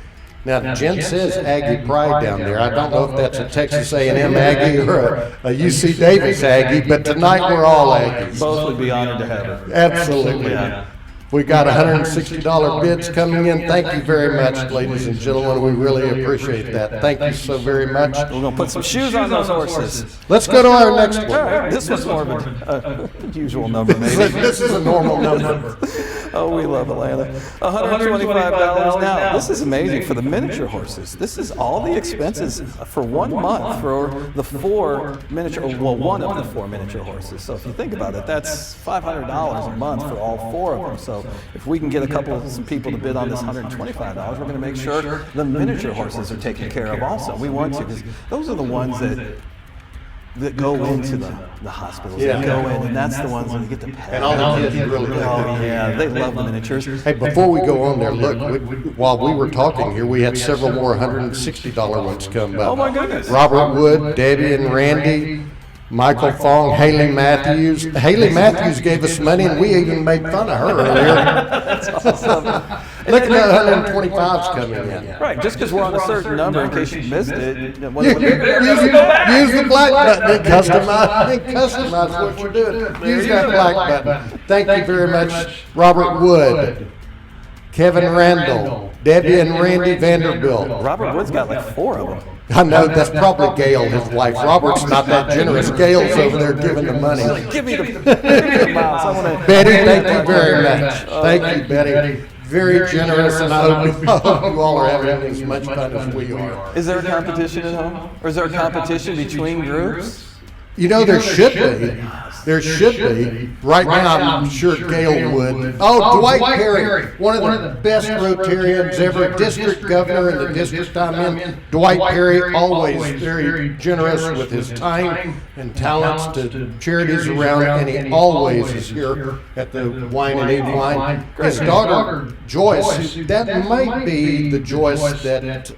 Now, Jen says Aggie Pride down there. I don't know if that's a Texas A&M Aggie or a UC Davis Aggie, but tonight we're all Aggies. Both would be honored to have her. Absolutely. Yeah. We got $160 bids coming in. Thank you very much, ladies and gentlemen. We really appreciate that. Thank you so very much. We're going to put some shoes on those horses. Let's go to our next one. All right. This was more of a usual number, maybe. This is a normal number. Oh, we love Atlanta. $125 now. This is amazing for the miniature horses. This is all the expenses for 1 month for the 4 miniature, well, one of the 4 miniature horses. So if you think about it, that's $500 a month for all 4 of them. So if we can get some people to bid on this $125, we're going to make sure the miniature horses are taken care of also. We want to, because those are the ones that go into the hospitals. Yeah. They go in, and that's the ones that you get to pet. And all the kids really like Oh, yeah, they love the miniatures. Hey, before we go on there, look, while we were talking here, we had several more $160 ones come by. Oh, my goodness. Robert Wood, Debbie and Randy, Michael Fong, Haley Matthews. Haley Matthews gave us money, and we even made fun of her earlier. That's awesome. Look at that 125s coming in. Right, just because we're on a certain number, in case you missed it. Use the black button and customize what you're doing. Use that black button. Thank you very much, Robert Wood, Kevin Randall, Debbie and Randy Vanderbilt. Robert Wood's got like 4 of them. I know, that's probably Gail, his wife. Robert's not that generous. Gail's over there giving the money. Give me the mouse. I want to. Betty, thank you very much. Thank you, Betty. Very generous, and I hope you all are having as much fun as we are. Is there a competition at home? Or is there a competition between groups? You know, there should be. There should be. Right now, I'm sure Gail would. Oh, Dwight Perry, one of the best Rotarians ever, district governor in the district I'm in. Dwight Perry, always very generous with his time and talents to charities around, and he always is here at the Wine and Equine. His daughter, Joyce, that might be the Joyce that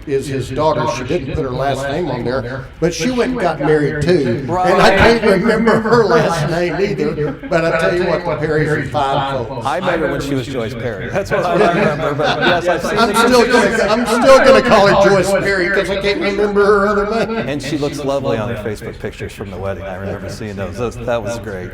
is his daughter. She didn't put her last name on there, but she went and got married too. And I can't remember remember her last name either, but I tell you what, the Perrys are fine folks. I met her when she was Joyce Perry. That's what I remember. But yes, I've seen I'm still going to call her Joyce Perry because I can't remember her other name. And she looks lovely on her Facebook pictures from the wedding. I remember seeing those. That was great.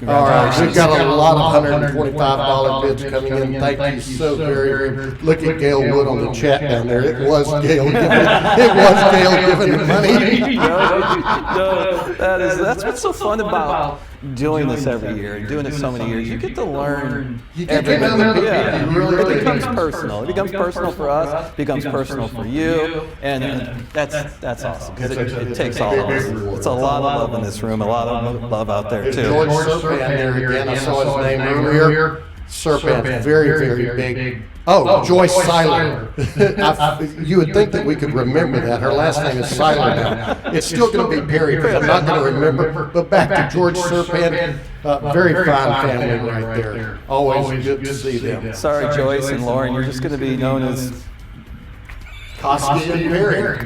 All right, we've got a lot of $125 bids coming in. Thank you so very much. Look at Gail Wood on the chat down there. It was Gail giving the money. No, that's what's so fun about doing this every year and doing it so many years. You get to learn every minute. It becomes personal. It becomes personal for us. It becomes personal for you, and that's awesome because it takes all of us. It's a lot of love in this room, a lot of love out there too. George Serpent there again. I saw his name earlier. Serpent, very, very big. Oh, Joyce Seiler. You would think that we could remember that. Her last name is Seiler now. It's still going to be Perry because I'm not going to remember. But back to George Serpent, very fine family right there. Always good to see them. Sorry, Joyce and Lauren, you're just going to be known as Kosky and Perry.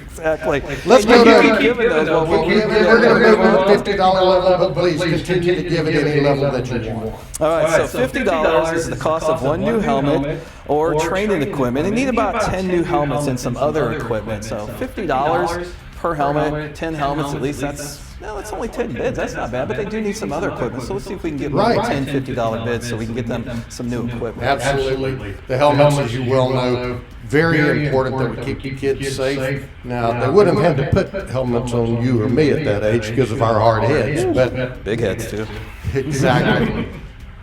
Exactly. Let's go to. Giving those. We're going to move to the $50 level, but please continue to give at any level that you want. All right, so $50 is the cost of one new helmet or training equipment. They need about 10 new helmets and some other equipment. So $50 per helmet, 10 helmets at least. That's only 10 bids. That's not bad, but they do need some other equipment. So let's see if we can get more $10, $50 bids so we can get them some new equipment. Absolutely. The helmets, as you well know, very important that we keep the kids safe. Now, they wouldn't have had to put helmets on you or me at that age because of our hard heads, but big heads too. Exactly.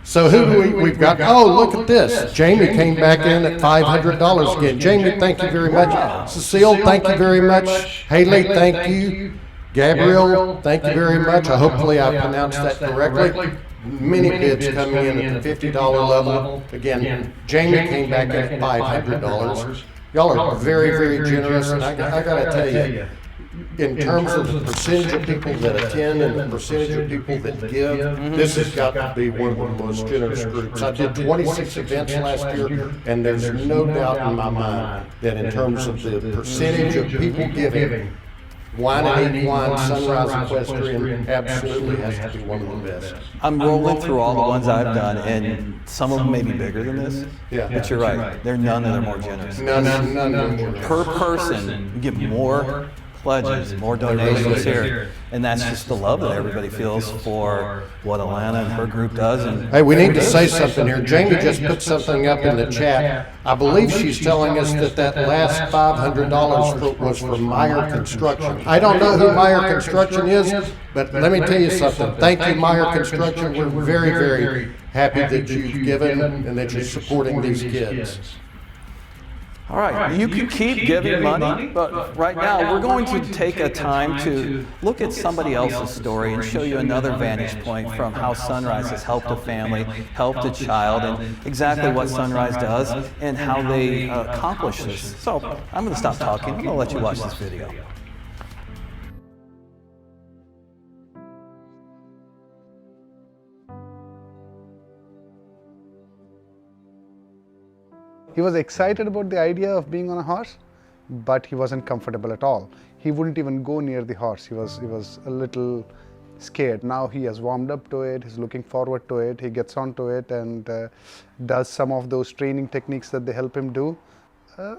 So who we've got? Oh, look at this. Jamie came back in at $500 again. Jamie, thank you very much. Cecile, thank you very much. Haley, thank you. Gabriel, thank you very much. Hopefully I pronounced that correctly. Many bids coming in at the $50 level. Again, Jamie came back in at $500. Y'all are very, very generous, and I got to tell you, in terms of the percentage of people that attend and the percentage of people that give, this has got to be one of the most generous groups. I did 26 events last year, and there's no doubt in my mind that in terms of the percentage of people giving, Wine and Equine, SonRise Equestrian absolutely has to be one of the best. I'm rolling through all the ones I've done, and some of them may be bigger than this. Yeah. But you're right. They're none of them more generous. None more generous. Per person, you give more pledges, more donations here. And that's just the love that everybody feels for what Alana and her group does. And hey, we need to say something here. Jamie just put something up in the chat. I believe she's telling us that last $500 was for Meyer Construction. I don't know who Meyer Construction is, but let me tell you something. Thank you, Meyer Construction. We're very, very happy that you've given and that you're supporting these kids. All right, you can keep giving money, but right now we're going to take a time to look at somebody else's story and show you another vantage point from how SonRise has helped a family, helped a child, and exactly what SonRise does and how they accomplish this. So I'm going to stop talking. I'm going to let you watch this video. He was excited about the idea of being on a horse, but he wasn't comfortable at all. He wouldn't even go near the horse. He was a little scared. Now he has warmed up to it. He's looking forward to it. He gets onto it and does some of those training techniques that they help him do.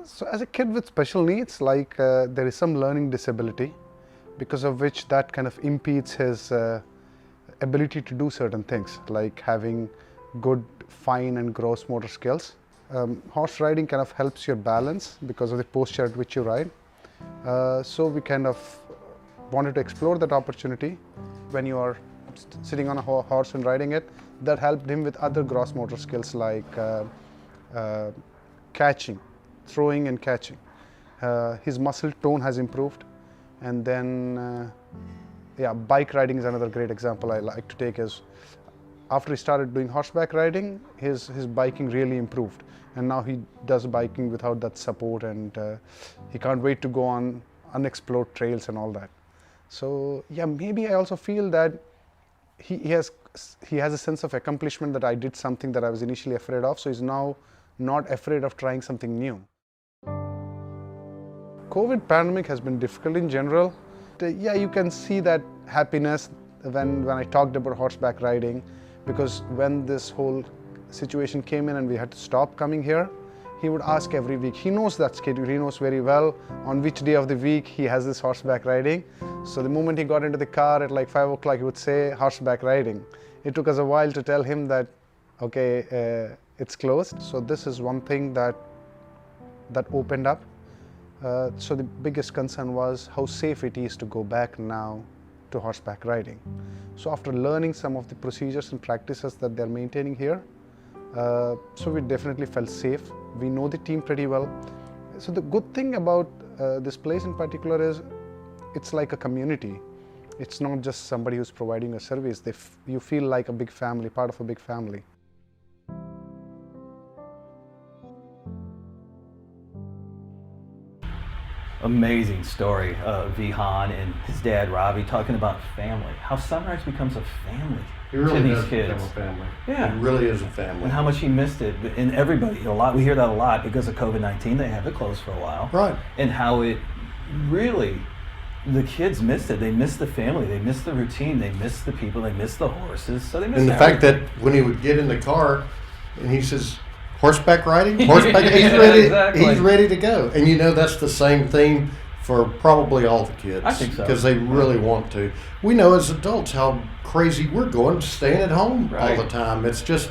So as a kid with special needs, like there is some learning disability, because of which that kind of impedes his ability to do certain things, like having good fine and gross motor skills. Horse riding kind of helps your balance because of the posture at which you ride. So we kind of wanted to explore that opportunity. When you are sitting on a horse and riding it, that helped him with other gross motor skills like catching, throwing and catching. His muscle tone has improved. And then, bike riding is another great example I like to take. Is after he started doing horseback riding, his biking really improved. And now he does biking without that support, and he can't wait to go on unexplored trails and all that. So yeah, maybe I also feel that he has a sense of accomplishment that I did something that I was initially afraid of, so he's now not afraid of trying something new. COVID pandemic has been difficult in general. Yeah, you can see that happiness when I talked about horseback riding, because when this whole situation came in and we had to stop coming here, he would ask every week. He knows that schedule, he knows very well on which day of the week he has this horseback riding. So the moment he got into the car at like 5 o'clock, he would say horseback riding. It took us a while to tell him that, okay, it's closed. So this is one thing that opened up. So the biggest concern was how safe it is to go back now to horseback riding. So after learning some of the procedures and practices that they're maintaining here, so we definitely felt safe. We know the team pretty well. So the good thing about this place in particular is it's like a community. It's not just somebody who's providing a service. You feel like a big family, part of a big family. Amazing story of Vihan and his dad Ravi talking about family, how SonRise becomes a family to these kids. Become a family. Yeah, it really is a family. And how much he missed it, and everybody a lot. We hear that a lot because of COVID-19. They have it closed for a while, right? And how it really, the kids missed it. They missed the family. They missed the routine. They missed the people. They missed the horses. So they missed. And the fact that when he would get in the car, and he says, horseback riding? Horseback, he's ready. Exactly. He's ready to go. And you know that's the same thing for probably all the kids. I think so. Because they really want to. We know as adults how crazy we're going, staying at home all the time. It's just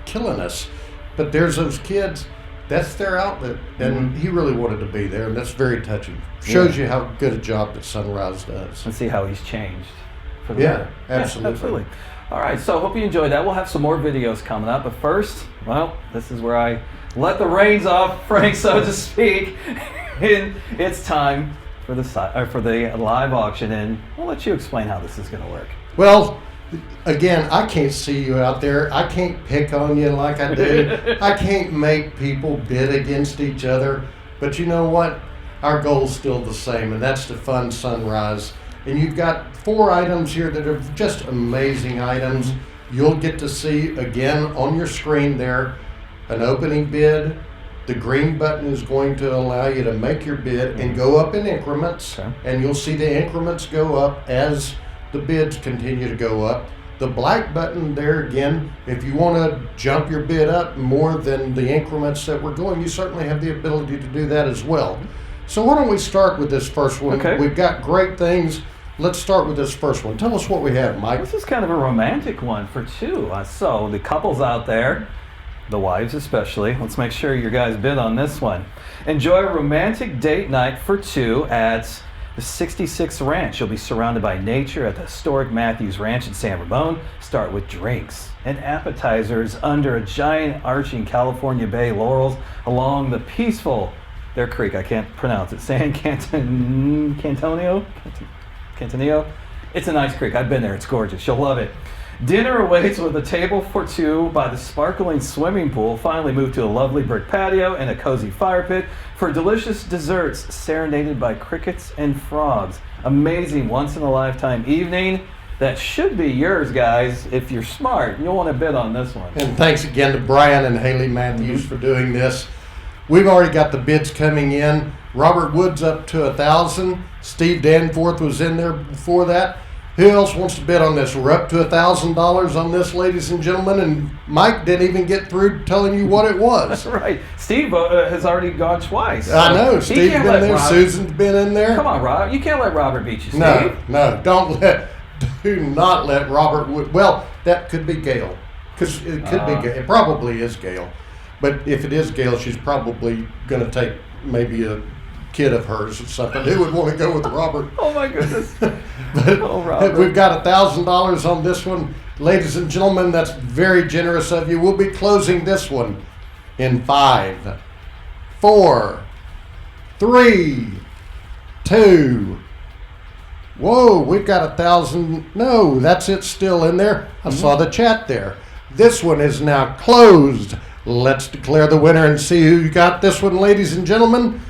killing us. But there's those kids, that's their outlet. And he really wanted to be there, and that's very touching. Shows you how good a job that SonRise does. And see how he's changed. For the Yeah, better. absolutely. Yeah, absolutely. All right, so hope you enjoyed that. We'll have some more videos coming up, but first, well, this is where I let the reins off Frank, so to speak. And it's time for the live auction, and we'll let you explain how this is going to work. Well, again, I can't see you out there. I can't pick on you like I do. I can't make people bid against each other. But you know what? Our goal's still the same, and that's to fund SonRise. And you've got 4 items here that are just amazing items. You'll get to see, again, on your screen there, an opening bid. The green button is going to allow you to make your bid and go up in increments. Okay. And you'll see the increments go up as the bids continue to go up. The black button there again, if you want to jump your bid up more than the increments that we're going, you certainly have the ability to do that as well. So why don't we start with this first one? Okay. We've got great things. Let's start with this first one. Tell us what we have, Mike. This is kind of a romantic one for 2. So the couples out there, the wives especially, let's make sure your guys bid on this one. Enjoy a romantic date night for 2 at the 66 Ranch. You'll be surrounded by nature at the historic Matthews Ranch in San Ramon. Start with drinks and appetizers under a giant arching California Bay laurels along the peaceful, their creek, I can't pronounce it, San Cantonio? It's a nice creek. I've been there. It's gorgeous. You'll love it. Dinner awaits with a table for 2 by the sparkling swimming pool. Finally move to a lovely brick patio and a cozy fire pit for delicious desserts serenaded by crickets and frogs. Amazing once-in-a-lifetime evening. That should be yours, guys. If you're smart, you'll want to bid on this one. And thanks again to Brian and Haley Matthews for doing this. We've already got the bids coming in. Robert Wood's up to 1,000. Steve Danforth was in there before that. Who else wants to bid on this? We're up to $1,000 on this, ladies and gentlemen, and Mike didn't even get through telling you what it was. Right. Steve has already gone twice. So I know. Steve's been there. Susan's been in there. Come on, Rob. You can't let Robert beat you, Steve. No. Do not let Robert Wood. Well, that could be Gail, because it could be Gail. It probably is Gail. But if it is Gail, she's probably going to take maybe a kid of hers or something. Who would want to go with Robert? Oh my goodness. But we've got $1,000 on this one. Ladies and gentlemen, that's very generous of you. We'll be closing this one in 5, 4, 3, 2. Whoa, we've got 1,000. No, that's it still in there. I saw the chat there. This one is now closed. Let's declare the winner and see who got this one, ladies and gentlemen.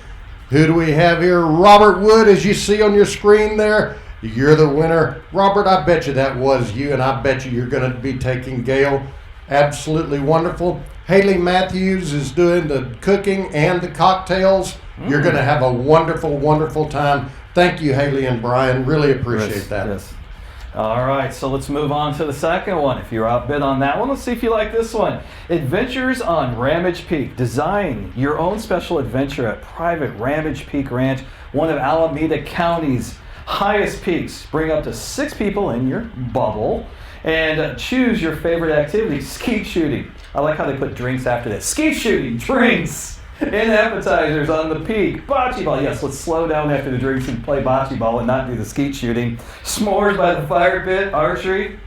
Who do we have here? Robert Wood, as you see on your screen there. You're the winner. Robert, I bet you that was you, and I bet you you're going to be taking Gail. Absolutely wonderful. Haley Matthews is doing the cooking and the cocktails. You're going to have a wonderful, wonderful time. Thank you, Haley and Brian. Really appreciate that. Yes. All right, so let's move on to the second one. If you're outbid on that one, let's see if you like this one. Adventures on Ramage Peak. Design your own special adventure at private Ramage Peak Ranch, one of Alameda County's highest peaks. Bring up to 6 people in your bubble and choose your favorite activity. Skeet shooting. I like how they put drinks after that. Skeet shooting, drinks, and appetizers on the peak. Bocce ball. Yes, let's slow down after the drinks and play bocce ball and not do the skeet shooting. S'mores by the fire pit, archery,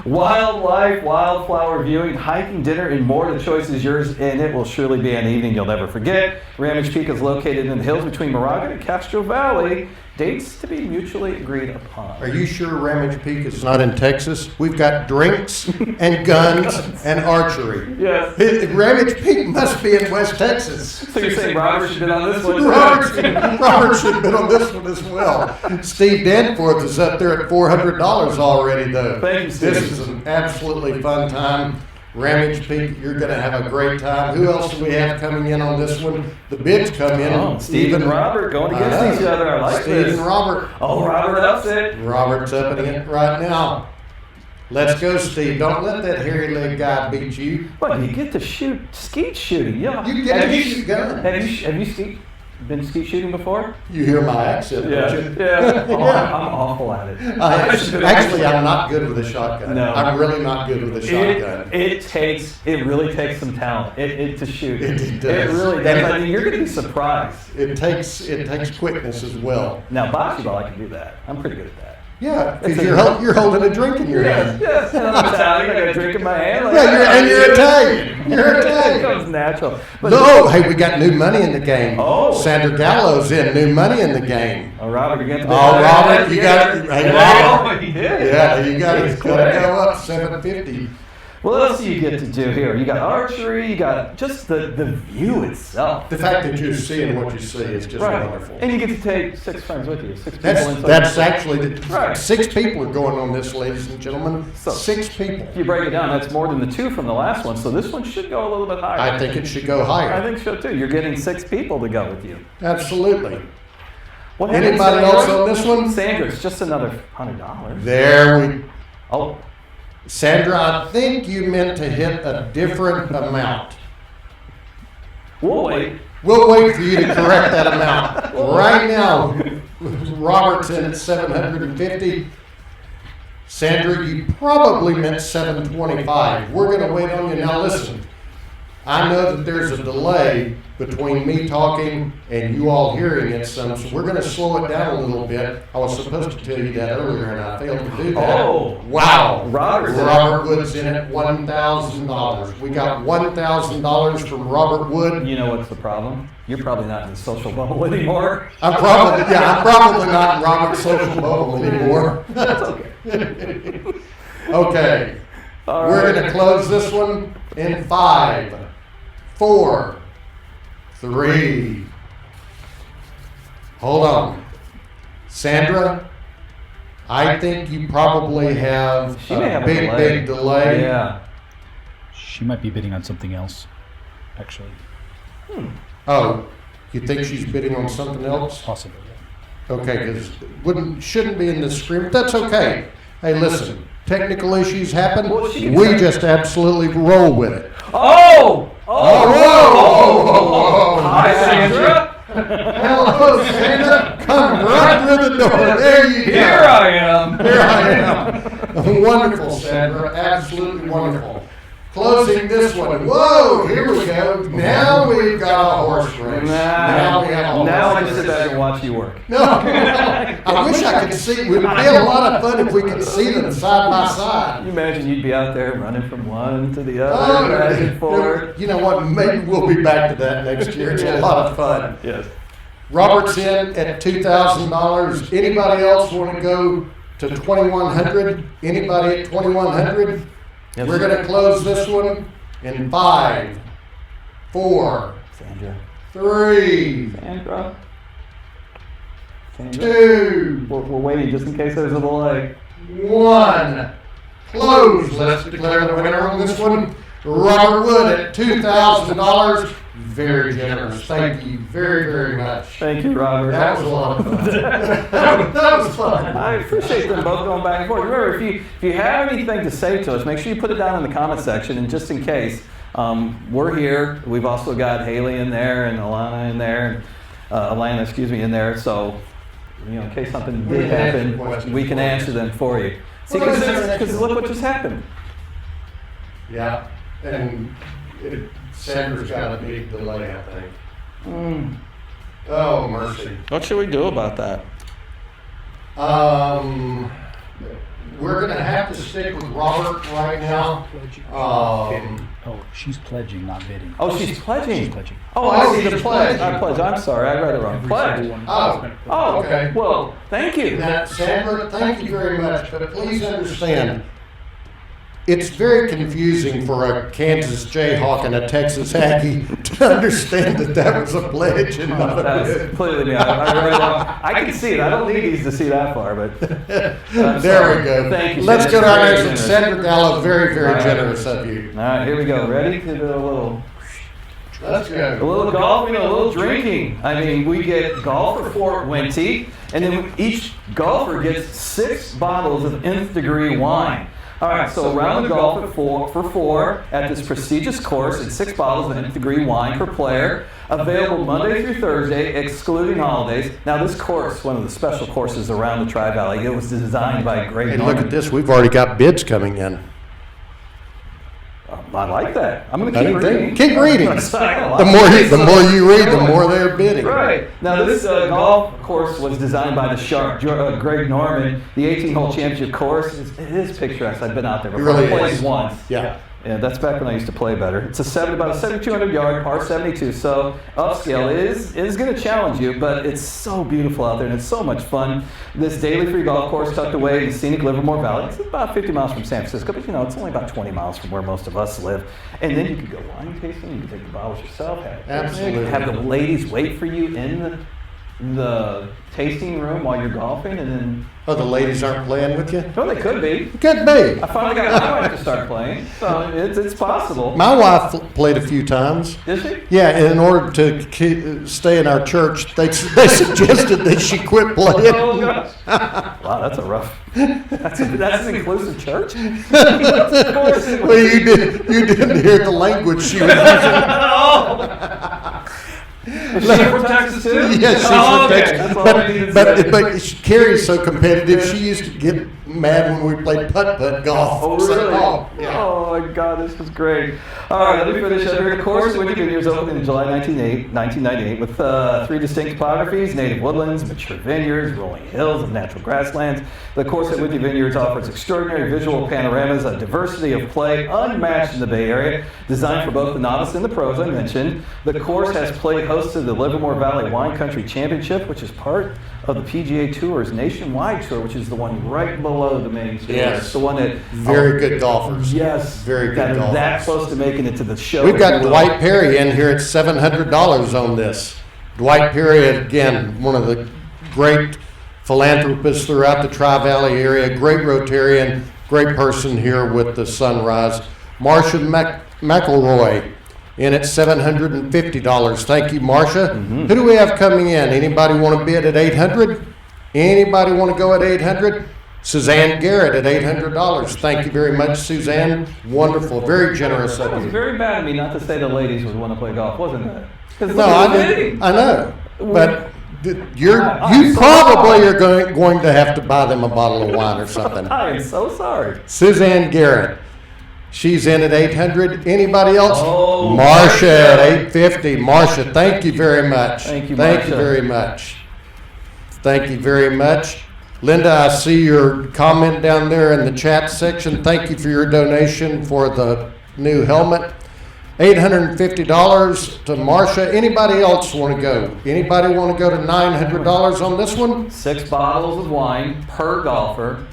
wildlife, wildflower viewing, hiking, dinner, and more. The choice is yours, and it will surely be an evening you'll never forget. Ramage Peak is located in the hills between Moraga and Castro Valley. Dates to be mutually agreed upon. Are you sure Ramage Peak is not in Texas? We've got drinks and guns and archery. Yes. Ramage Peak must be in West Texas. So you're saying Robert should have been on this one? Robert should have been on this one as well. Steve Danforth is up there at $400 already, though. Thank you, Steve. This is an absolutely fun time. Ramage Peak, you're going to have a great time. Who else do we have coming in on this one? The bids come in. Oh, Steve and Robert going against each other. I like this. Steve and Robert. Oh, Robert ups it. Robert's upping it right now. Let's go, Steve. Don't let that hairy-legged guy beat you. But you get to shoot skeet shooting. Yeah. You get to shoot gun. Have you been skeet shooting before? You hear my accent, don't you? Yeah. Oh, I'm awful at it. Actually, I'm not good with a shotgun. No. I'm really not good with a shotgun. It really takes some talent to shoot. It does. It really does. I mean, you're going to be surprised. It takes quickness as well. Now, bocce ball, I can do that. I'm pretty good at that. Yeah, because you're holding a drink in your hand. Yes, and I'm Italian. I got a drink in my hand. You're Italian. You're Italian. It comes natural. But no, hey, we got new money in the game. Oh, Sandra Gallo's in. New money in the game. Oh, Robert, you got to. Oh, Robert, you got it. Hey, Robert. Oh, he did. Yeah, you got to go up $750. What else do you get to do here? You got archery, you got just the view itself. The fact that you're seeing what you see is just wonderful. And you get to take 6 friends with you. 6 people That's actually, right. 6 people are going on this, ladies and gentlemen. So 6 people. If you break it down, that's more than the 2 from the last one. So this one should go a little bit higher. I think it should go higher. I think so too. You're getting 6 people to go with you. Absolutely. Anybody else on this one? Sandra, it's just another $100. There we. Oh. Sandra, I think you meant to hit a different amount. We'll wait. We'll wait for you to correct that amount. Right now, Robert's in at 750. Sandra, you probably meant 725. We're going to wait on you. Now listen, I know that there's a delay between me talking and you all hearing it some, so we're going to slow it down a little bit. I was supposed to tell you that earlier, and I failed to do that. Oh, wow. Robert Wood's in at $1,000. We got $1,000 from Robert Wood. You know what's the problem? You're probably not in the social bubble anymore. I'm probably not in Robert's social bubble anymore. That's okay. Okay. All We're right. going to close this one in 5, 4, 3. Hold on. Sandra, I think you probably have a big delay. Yeah. She might be bidding on something else, actually. Oh, you think she's bidding on something else? Possibly, yeah. Okay, because shouldn't be in this screen. That's okay. Hey, listen, technical issues happen. We just absolutely roll with it. Oh! Hi, Sandra. Hello, Sandra. Come right through the door. There you go. Here I am. Here I am. Wonderful, Sandra. Absolutely wonderful. Closing this one. Whoa, here we go. Now we've got a horse race. Now I can sit back and watch you work. No, I wish I could see. It would be a lot of fun if we could see them side by side. You imagine you'd be out there running from one to the other, back and forth. You know what? Maybe we'll be back to that next year. It's a lot of fun. Yes. Robert's in at $2,000. Anybody else want to go to $2,100? Anybody at $2,100? Yes. We're going to close this one in 5, 4, Sandra. 3, Sandra. 2. We're waiting just in case there's a delay. 1. Close. Let's declare the winner on this one. Robert Wood at $2,000. very generous. Thank you very, very much. Thank you, Robert. That was a lot of fun. that was fun. I appreciate them both going back and forth. Remember, if you have anything to say to us, make sure you put it down in the comment section. And just in case, we're here. We've also got Haley in there and Alana in there, in there. So, in case something did happen, we can answer them for you. See, because look what just happened. Yeah, and Sandra's got a big delay, I think. Oh, mercy. What should we do about that? We're going to have to stick with Robert right now. She's pledging, not bidding. Oh, she's pledging. She's pledging. Oh, I see the pledge. I pledge. I'm sorry, I read it wrong. Pledge. Oh, okay. Well, thank you. Now, Sandra, thank you very much, but please understand, it's very confusing for a Kansas Jayhawk and a Texas Aggie to understand that was a pledge and not a bid. Completely me. I can see it. I don't need these to see that far, but there we go. Thank you. Let's go to our next one. Sandra Gallo, very, very generous of you. All right, here we go. Ready to do a little. Let's go. A little golfing, a little drinking. I mean, we get golf for Wente, and then each golfer gets 6 bottles of nth degree wine. All right, so round the golf for four at this prestigious course, and 6 bottles of nth degree wine per player, available Monday through Thursday, excluding holidays. Now, this course, one of the special courses around the Tri-Valley, it was designed by Greg Hey, Norman. look at this. We've already got bids coming in. I like that. I'm going to keep reading. Keep reading. The more you read, the more they're bidding. Right. Now, this golf course was designed by the shark, Greg Norman. The 18-hole championship course it is picturesque. I've been out there before. It really I played is. once. Yeah. Yeah, that's back when I used to play better. It's about a 7,200-yard par 72, so upscale is going to challenge you, but it's so beautiful out there and it's so much fun. This daily free golf course tucked away in the scenic Livermore Valley. It's about 50 miles from San Francisco, but it's only about 20 miles from where most of us live. And then you can go wine tasting, you can take the bottles yourself, have the ladies wait for you in the tasting room while you're golfing, and then... Oh, the ladies aren't playing with you? Well, they could be. Could be. I finally got my wife to start playing, so it's possible. My wife played a few times. Did she? Yeah, and in order to stay in our church, they suggested that she quit playing. Oh, gosh. Wow, that's a rough... That's an inclusive church? Well, you didn't hear the language she was using. Is she from Texas too? Yes, she's from Texas. But Carrie's so competitive, she used to get mad when we played putt-putt golf. Oh, really? Yeah. Oh, my God, this was great. All right, let me finish up here. The course at Wente Vineyards opened in July 1998 with 3 distinct topographies: native woodlands, mature vineyards, rolling hills, and natural grasslands. The course at Wente Vineyards offers extraordinary visual panoramas, a diversity of play unmatched in the Bay Area, designed for both the novice and the pros I mentioned. The course has played host to the Livermore Valley Wine Country Championship, which is part of the PGA Tour's nationwide tour, which is the one right below the main tour. Yes. The one that... Very good golfers. Yes. Very good that golfers. That close to making it to the show. We've got Dwight Perry in here at $700 on this. Dwight Perry, again, one of the great philanthropists throughout the Tri-Valley area, great Rotarian, great person here with the SonRise. Marcia McElroy in at $750. Thank you, Marcia. Who do we have coming in? Anybody want to bid at $800? Anybody want to go at $800? Suzanne Garrett at $800. Thank you very much, Suzanne. Wonderful, very generous of It was you. very bad of me not to say the ladies would want to play golf, wasn't it? No, I know, but you probably are going to have to buy them a bottle of wine or something. I am so sorry. Suzanne Garrett. She's in at $800. Anybody else? Oh, Marcia at $850. Marcia, thank you very much. Thank you, Thank you Marcia. very much. Thank you very much. Linda, I see your comment down there in the chat section. Thank you for your donation for the new helmet. $850 to Marcia. Anybody else want to go? Anybody want to go to $900 on this one? 6 bottles of wine per golfer,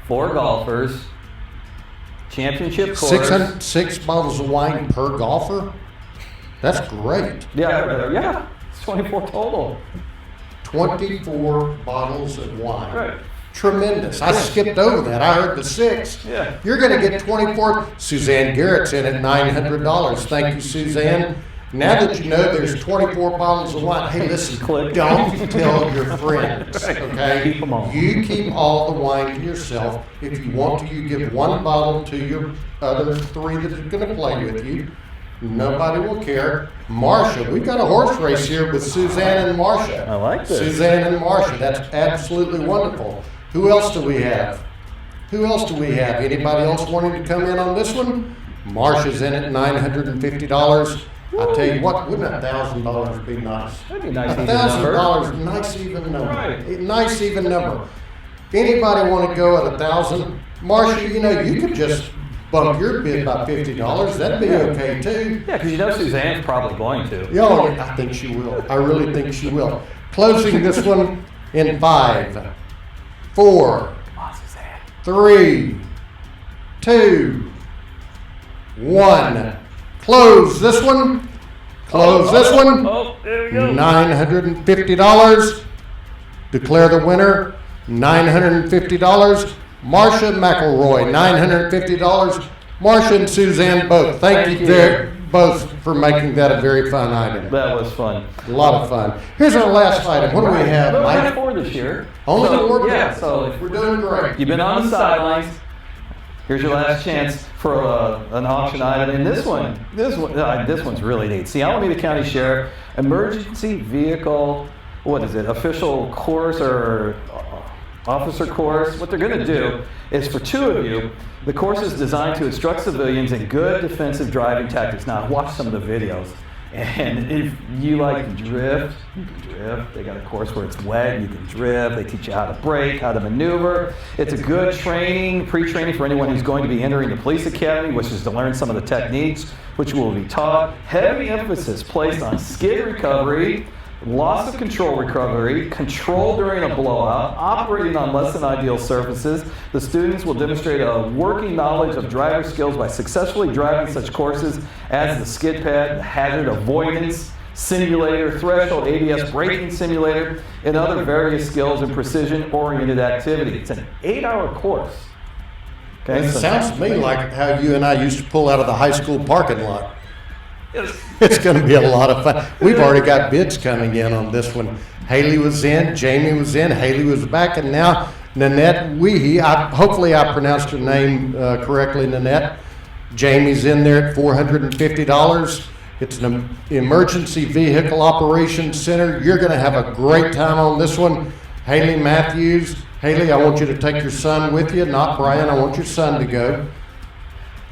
4 golfers. Championship course. 6 bottles of wine per golfer? That's great. Yeah, it's 24 total. 24 bottles of wine. Right. Tremendous. I skipped over that. I heard the 6. Yeah. You're going to get 24. Suzanne Garrett's in at $900. Thank you, Suzanne. Now that you know there's 24 bottles of wine, hey, listen, don't tell your friends, okay? Keep 'em all. You keep all the wine to yourself. If you want to, you give one bottle to your other 3 that are going to play with you. Nobody will care. Marsha, we've got a horse race here with Suzanne and Marsha. I like this. Suzanne and Marsha, that's absolutely wonderful. Who else do we have? Who else do we have? Anybody else wanting to come in on this one? Marsha's in at $950. I tell you what, wouldn't $1,000 be nice? That'd be a nice even number. $1,000, nice even number. Right. Nice even number. Anybody want to go at $1,000? Marsha, you know, you could just bump your bid by $50. That'd be okay too. Yeah, because you know Suzanne's probably going to. Yeah, I think she will. I really think she will. Closing this one in 5, 4, 3, 2, 1. Close this one. Close this one. Oh, there we go. $950. Declare the winner. $950. Marsha McElroy, $950. Marsha and Suzanne both. Thank you both for making that a very fun item. That was fun. A lot of fun. Here's our last item. What do we have, Only Mike? 4 this year. Only So, 4? Yeah, so We're doing great. you've been on the sidelines. Here's your last chance for an auction item. And this one's really neat. See, Alameda County Sheriff Emergency Vehicle, what is it? Official course or officer course. What they're going to do is for 2 of you. The course is designed to instruct civilians in good defensive driving tactics. Now, watch some of the videos. And if you like to drift, you can drift. They got a course where it's wet, you can drift. They teach you how to brake, how to maneuver. It's a good training, pre-training for anyone who's going to be entering the police academy, which is to learn some of the techniques which will be taught. Heavy emphasis placed on skid recovery, loss of control recovery, control during a blowout, operating on less than ideal surfaces. The students will demonstrate a working knowledge of driver skills by successfully driving such courses as the skid pad, hazard avoidance simulator, threshold ABS braking simulator, and other various skills and precision-oriented activity. It's an 8-hour course. Okay, It sounds to me like how you and I used to pull out of the high school parking lot. It's going to be a lot of fun. We've already got bids coming in on this one. Haley was in, Jamie was in, Haley was back, and now Nanette Weehee. Hopefully I pronounced her name correctly, Nanette. Jamie's in there at $450. It's an emergency vehicle operations center. You're going to have a great time on this one. Haley Matthews. Haley, I want you to take your son with you, not Brian. I want your son to go.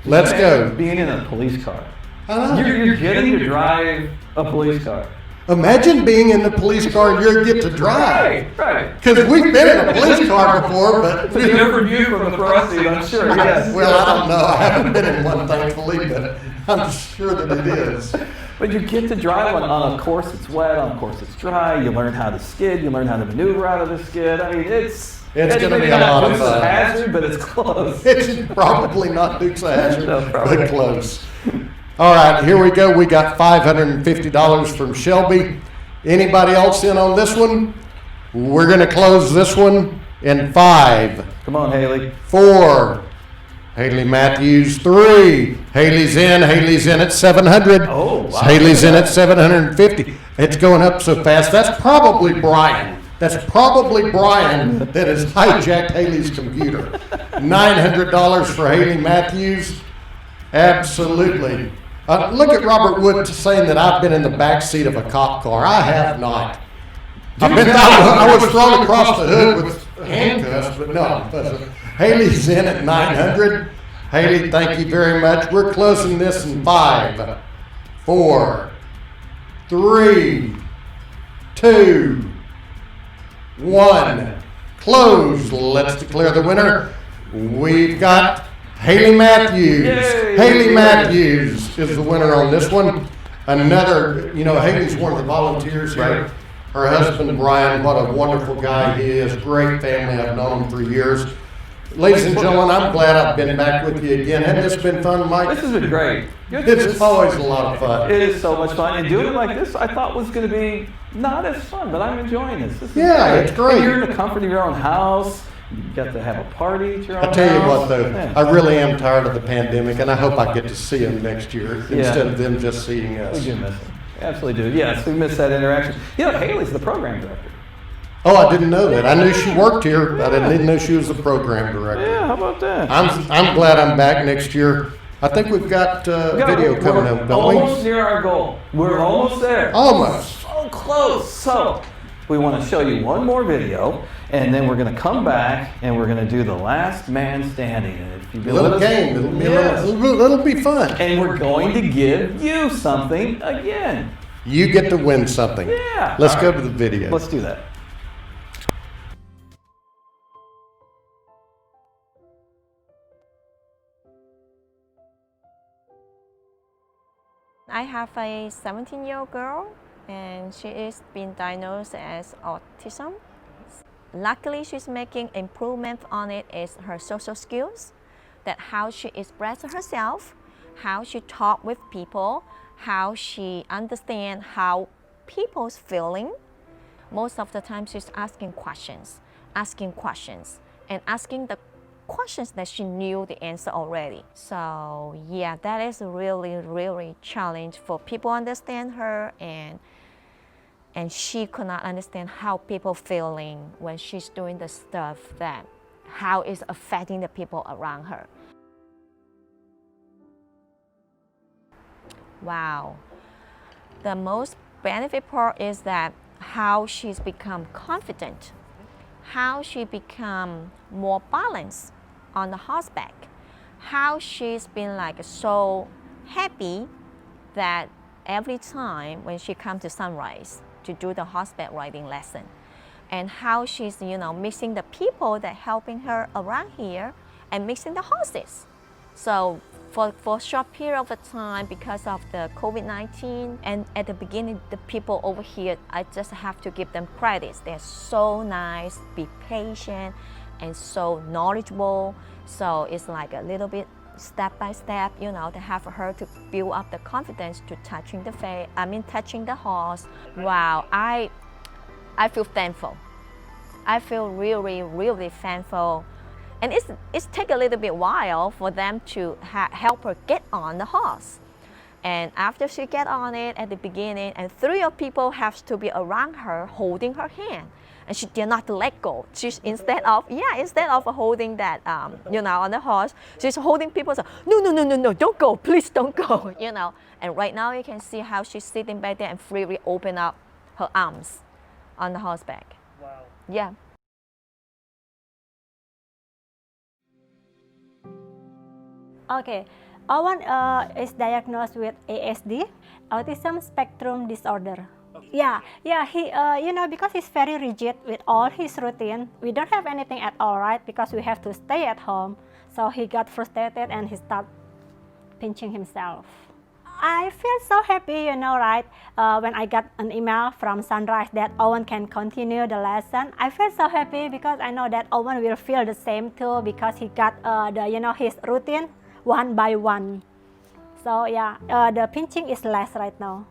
Let's go. Being in a police car. You're getting to drive a police car. Imagine being in the police car and you get to drive. Right. Because we've been in a police car before, but it's a different view from the front seat, I'm sure. Yes. Well, I don't know. I haven't been in one, thankfully, but I'm sure that it is. But you get to drive on a course that's wet, on a course that's dry. You learn how to skid. You learn how to maneuver out of the skid. I mean, it's going to be a lot of fun. Hazard, but it's close. It's probably not Dukes of Hazzard, but close. All right, here we go. We got $550 from Shelby. Anybody else in on this one? We're going to close this one in 5. Come on, Haley. 4. Haley Matthews, 3. Haley's in at $700. Oh, wow. Haley's in at $750. It's going up so fast. That's probably Brian. That's probably Brian that has hijacked Haley's computer. $900 for Haley Matthews. Absolutely. Look at Robert Wood saying that I've been in the back seat of a cop car. I have not. I was thrown across the hood with handcuffs, but no. Haley's in at $900. Haley, thank you very much. We're closing this in 5, 4, 3, 2, 1. Close. Let's declare the winner. We've got Haley Matthews. Yay! Haley Matthews is the winner on this one. Another, Haley's one of the volunteers here. Her husband, Brian, what a wonderful guy he is. Great family. I've known him for years. Ladies and gentlemen, I'm glad I've been back with you again. Hasn't this been fun, Mike? This has been great. It's always a lot of fun. It is so much fun. And doing it like this, I thought was going to be not as fun, but I'm enjoying this. This is great. It's great. And you're in the comfort of your own house. You got to have a party at your own house. I tell you what, though, Yeah. I really am tired of the pandemic, and I hope I get to see them next year instead of them just seeing us. We do miss them. Absolutely do. Yes, we missed that interaction. You know, Haley's the program director. Oh, I didn't know that. I knew she worked here, but I didn't know she was the program director. Yeah, how about that? I'm glad I'm back next year. I think we've got video coming up, don't we? Almost near our goal. We're almost there. Almost. So close. So we want to show you one more video, and then we're going to come back and we're going to do the last man standing. And if you A little game. It'll be fun. And we're going to give you something again. You get to win something. Yeah. Let's go to the video. Let's do that. I have a 17-year-old girl, and she is being diagnosed as autism. Luckily, she's making improvement on it is her social skills, that how she expresses herself, how she talk with people, how she understands how people's feeling. Most of the time, she's asking questions, and asking the questions that she knew the answer already. So yeah, that is really challenge for people to understand her, and she could not understand how people feeling when she's doing the stuff that how it's affecting the people around her. Wow. The most benefit part is that how she's become confident, how she become more balanced on the horseback, how she's been like so happy that every time when she comes to SonRise to do the horseback riding lesson, and how she's mixing the people that helping her around here and mixing the horses. So for a short period of time, because of the COVID-19, and at the beginning, the people over here, I just have to give them credit. They're so nice, be patient, and so knowledgeable. So it's like a little bit step by step, to have her to build up the confidence to touching the horse. Wow, I feel thankful. I feel really thankful. And it's take a little bit while for them to help her get on the horse. And after she get on it at the beginning, and 3 people have to be around her holding her hand. And she did not let go. She's instead of holding that, on the horse, she's holding people. So no, don't go, please don't go, And right now you can see how she's sitting back there and freely open up her arms on the horseback. Wow. Yeah. Okay, Owen is diagnosed with ASD, Autism Spectrum Disorder. Yeah, he, because he's very rigid with all his routine. We don't have anything at all, right? Because we have to stay at home. So he got frustrated and he started pinching himself. I feel so happy, right? When I got an email from SonRise that Owen can continue the lesson, I feel so happy because I know that Owen will feel the same too, because he got his routine one by one. So yeah, the pinching is less right now.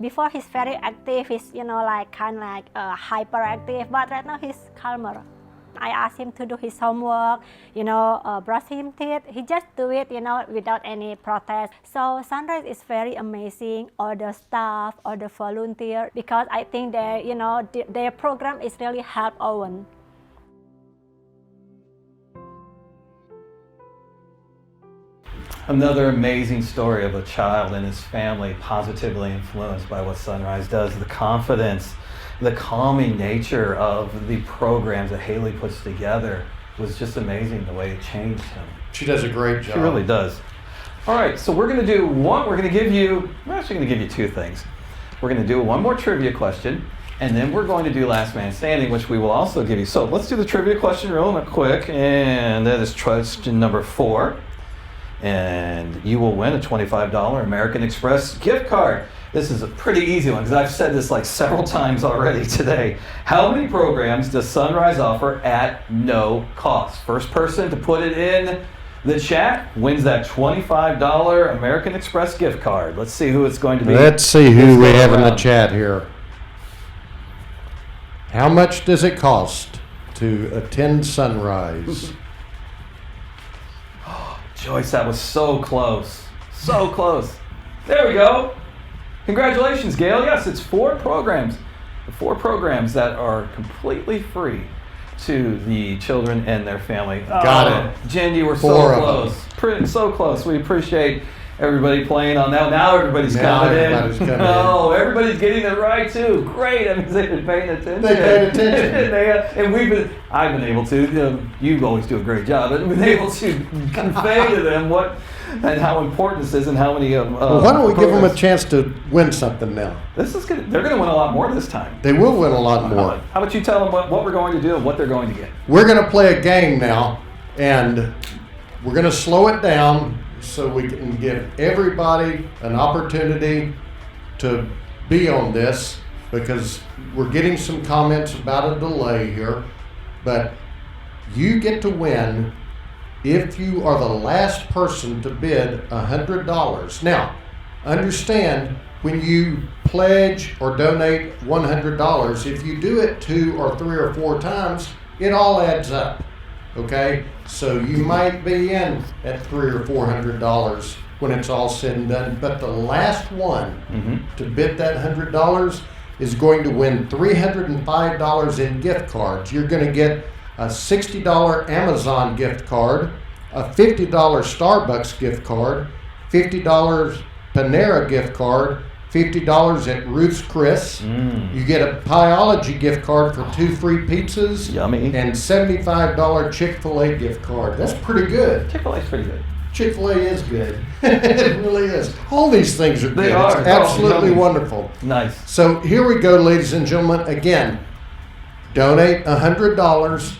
Before he's very active, he's hyperactive, but right now he's calmer. I asked him to do his homework, brush his teeth. He just do it, without any protest. So SonRise is very amazing, all the staff, all the volunteer, because I think their program is really help Owen. Another amazing story of a child and his family positively influenced by what SonRise does. The confidence, the calming nature of the programs that Haley puts together was just amazing, the way it changed him. She does a great job. She really does. All right, so we're going to do one. We're actually going to give you 2 things. We're going to do one more trivia question, and then we're going to do Last Man Standing, which we will also give you. So let's do the trivia question real quick, and that is question number 4. And you will win a $25 American Express gift card. This is a pretty easy one because I've said this like several times already today. How many programs does SonRise offer at no cost? First person to put it in the chat wins that $25 American Express gift card. Let's see who it's going to be. Let's see who we have in the chat here. How much does it cost to attend SonRise? Joyce, that was so close. So close. There we go. Congratulations, Gail. Yes, it's 4 programs. The 4 programs that are completely free to the children and their family. Got it. Jen, you were 4 so of close. So close. We appreciate everybody playing on that. Now everybody's Now coming everybody's in. coming in. Oh, everybody's getting it right too. Great. I mean, they've been paying attention. They paid attention. And I've been able to, you always do a great job, but been able to convey to them what and how important this is and how many well, why don't we give them a chance to win something now? This is good. They're going to win a lot more this time. They will win a lot more. How about you tell them what we're going to do and what they're going to get? We're going to play a game now, and we're going to slow it down so we can give everybody an opportunity to be on this, because we're getting some comments about a delay here. But you get to win if you are the last person to bid $100. Now, understand, when you pledge or donate $100, if you do it 2 or 3 or 4 times, it all adds up. Okay, so you might be in at $300 or $400 when it's all said and done. But the last one to bid that $100 is going to win $305 in gift cards. You're going to get a $60 Amazon gift card, a $50 Starbucks gift card, $50 Panera gift card, $50 at Ruth's Chris. You get a Pieology gift card for 2 free pizzas. Yummy. And $75 Chick-fil-A gift card. That's pretty good. Chick-fil-A is pretty good. Chick-fil-A is good. It really is. All these things are good. They are. It's absolutely Yummy. wonderful. Nice. So here we go, ladies and gentlemen. Again, donate $100.